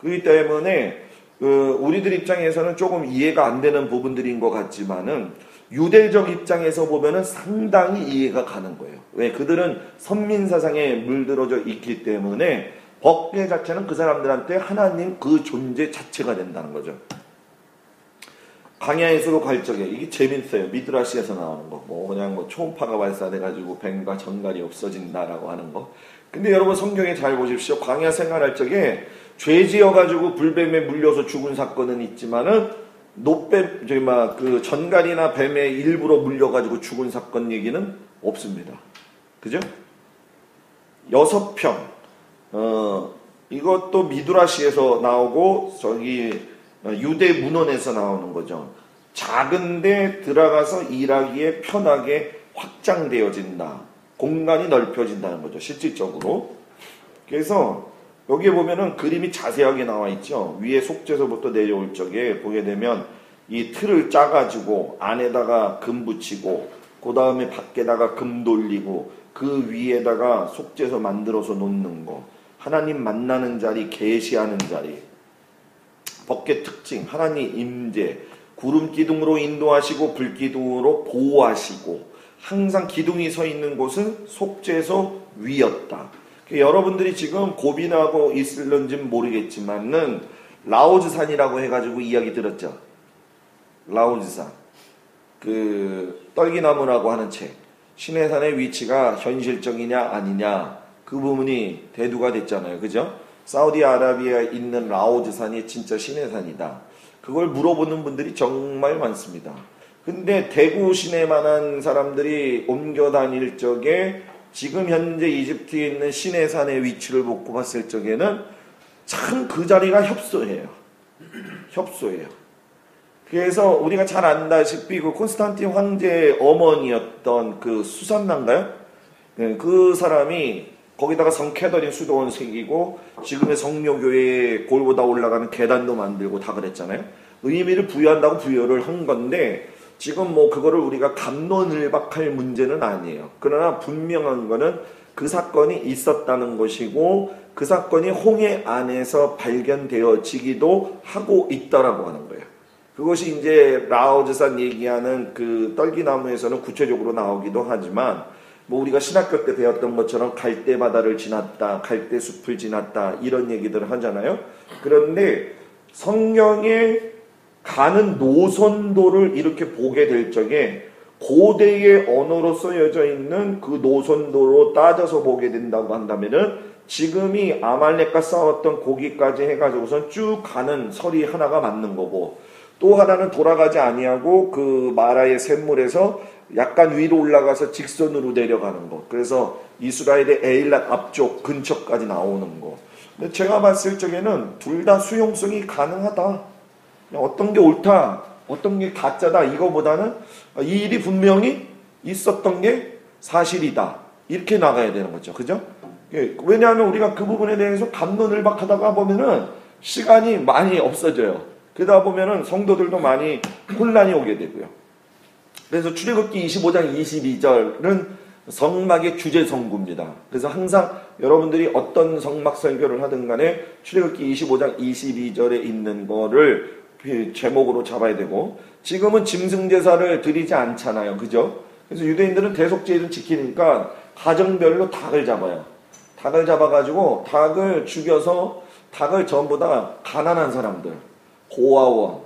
그렇기 때문에 우리들 입장에서는 조금 이해가 안 되는 부분들인 것 같지만은 유대적 입장에서 보면은 상당히 이해가 가는 거예요. 왜? 그들은 선민사상에 물들어져 있기 때문에 법궤 자체는 그 사람들한테 하나님 그 존재 자체가 된다는 거죠. 광야에서도 갈 적에 이게 재밌어요. 미드라시에서 나오는 거. 그냥 초음파가 발사돼가지고 뱀과 정갈이 없어진다라고 하는 거. 근데 여러분 성경에 잘 보십시오. 광야 생활할 적에 죄 지어가지고 불뱀에 물려서 죽은 사건은 있지만은 그 전갈이나 뱀에 일부러 물려가지고 죽은 사건 얘기는 없습니다. 그죠? 6평. 이것도 미드라시에서 나오고 저기 유대 문헌에서 나오는 거죠. 작은데 들어가서 일하기에 편하게 확장되어진다. 공간이 넓혀진다는 거죠. 실질적으로. 그래서 여기에 보면은 그림이 자세하게 나와 있죠. 위에 속죄소부터 내려올 적에 보게 되면 이 틀을 짜가지고 안에다가 금 붙이고 그 다음에 밖에다가 금 돌리고 그 위에다가 속죄소 만들어서 놓는 거. 하나님 만나는 자리, 계시하는 자리. 법궤 특징, 하나님 임재, 구름 기둥으로 인도하시고 불 기둥으로 보호하시고 항상 기둥이 서 있는 곳은 속죄소 위였다. 여러분들이 지금 고민하고 있을런지는 모르겠지만은 라오즈산이라고 해가지고 이야기 들었죠. 라오즈산. 떨기나무라고 하는 책. 시내산의 위치가 현실적이냐 아니냐 그 부분이 대두가 됐잖아요. 그죠? 사우디아라비아에 있는 라오즈산이 진짜 시내산이다. 그걸 물어보는 분들이 정말 많습니다. 근데 대구 시내만한 사람들이 옮겨 다닐 적에 지금 현재 이집트에 있는 시내산의 위치를 보고 봤을 적에는 참 그 자리가 협소해요. 협소해요. 그래서 우리가 잘 안다시피 그 콘스탄틴 황제의 어머니였던 그 수산나인가요? 그 사람이 거기다가 성 캐더린 수도원 새기고 지금의 성묘교회에 골보다 올라가는 계단도 만들고 다 그랬잖아요. 의미를 부여한다고 부여를 한 건데 지금 그거를 우리가 갑론을박할 문제는 아니에요. 그러나 분명한 거는 그 사건이 있었다는 것이고 그 사건이 홍해 안에서 발견되어지기도 하고 있다라고 하는 거예요. 그것이 이제 라오즈산 얘기하는 그 떨기나무에서는 구체적으로 나오기도 하지만 우리가 신학교 때 배웠던 것처럼 갈대 바다를 지났다, 갈대 숲을 지났다 이런 얘기들을 하잖아요. 그런데 성경에 가는 노선도를 이렇게 보게 될 적에 고대의 언어로 쓰여져 있는 그 노선도로 따져서 보게 된다고 한다면은 지금이 아말렉과 싸웠던 거기까지 해가지고선 쭉 가는 설이 하나가 맞는 거고 또 하나는 돌아가지 아니하고 그 마라의 샘물에서 약간 위로 올라가서 직선으로 내려가는 거. 그래서 이스라엘의 에일랏 앞쪽 근처까지 나오는 거. 근데 제가 봤을 적에는 둘 다 수용성이 가능하다. 어떤 게 옳다, 어떤 게 가짜다 이거보다는 이 일이 분명히 있었던 게 사실이다. 이렇게 나가야 되는 거죠. 그죠? 왜냐하면 우리가 그 부분에 대해서 갑론을박하다가 보면은 시간이 많이 없어져요. 그러다 보면은 성도들도 많이 혼란이 오게 되고요. 그래서 출애굽기 25장 22절은 성막의 주제 성구입니다. 그래서 항상 여러분들이 어떤 성막 설교를 하든 간에 출애굽기 25장 22절에 있는 거를 제목으로 잡아야 되고 지금은 짐승제사를 드리지 않잖아요. 그죠? 그래서 유대인들은 대속제를 지키니까 가정별로 닭을 잡아요. 닭을 잡아가지고 닭을 죽여서 닭을 전부 다 가난한 사람들, 고아원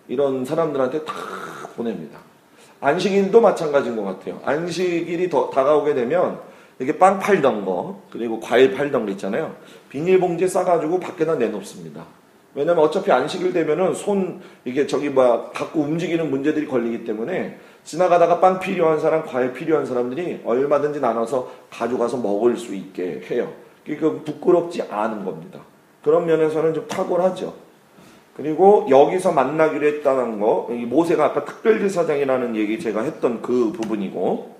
이런 사람들한테 다 보냅니다. 안식일도 마찬가지인 것 같아요. 안식일이 더 다가오게 되면 이렇게 빵 팔던 거 그리고 과일 팔던 거 있잖아요. 비닐봉지에 싸가지고 밖에다 내놓습니다. 왜냐면 어차피 안식일 되면은 이게 갖고 움직이는 문제들이 걸리기 때문에 지나가다가 빵 필요한 사람, 과일 필요한 사람들이 얼마든지 나눠서 가져가서 먹을 수 있게 해요. 그러니까 부끄럽지 않은 겁니다. 그런 면에서는 좀 탁월하죠. 그리고 여기서 만나기로 했다는 거, 모세가 아까 특별제사장이라는 얘기 제가 했던 그 부분이고,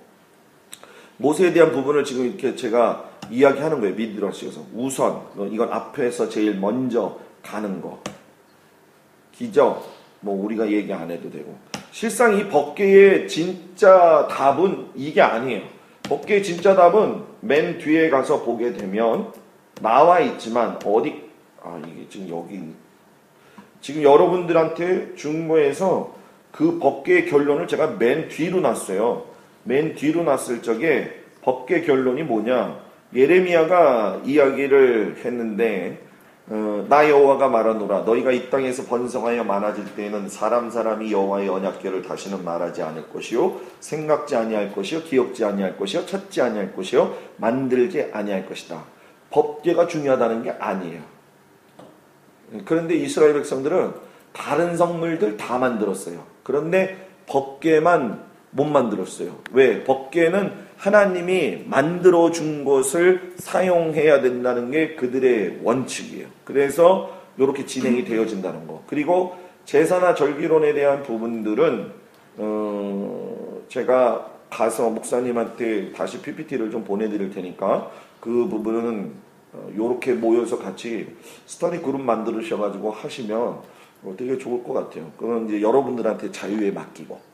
모세에 대한 부분을 지금 이렇게 제가 이야기하는 거예요. 미드러시에서 우선 이건 앞에서 제일 먼저 가는 거. 기적 뭐 우리가 얘기 안 해도 되고. 실상 이 법궤의 진짜 답은 이게 아니에요. 법궤의 진짜 답은 맨 뒤에 가서 보게 되면 나와 있지만 이게 지금 여기 지금 여러분들한테 중고에서 그 법궤의 결론을 제가 맨 뒤로 놨어요. 맨 뒤로 놨을 적에 법궤 결론이 뭐냐? 예레미야가 이야기를 했는데 나 여호와가 말하노라 너희가 이 땅에서 번성하여 많아질 때에는 사람이 여호와의 언약궤를 다시는 말하지 않을 것이요 생각지 아니할 것이요 기억지 아니할 것이요 찾지 아니할 것이요 만들지 아니할 것이다. 법궤가 중요하다는 게 아니에요. 그런데 이스라엘 백성들은 다른 성물들 다 만들었어요. 그런데 법궤만 못 만들었어요. 왜? 법궤는 하나님이 만들어준 것을 사용해야 된다는 게 그들의 원칙이에요. 그래서 이렇게 진행이 되어진다는 거. 그리고 제사나 절기론에 대한 부분들은 제가 가서 목사님한테 다시 PPT를 좀 보내드릴 테니까 그 부분은 이렇게 모여서 같이 스터디 그룹 만들으셔가지고 하시면 되게 좋을 것 같아요. 그건 이제 여러분들한테 자유에 맡기고.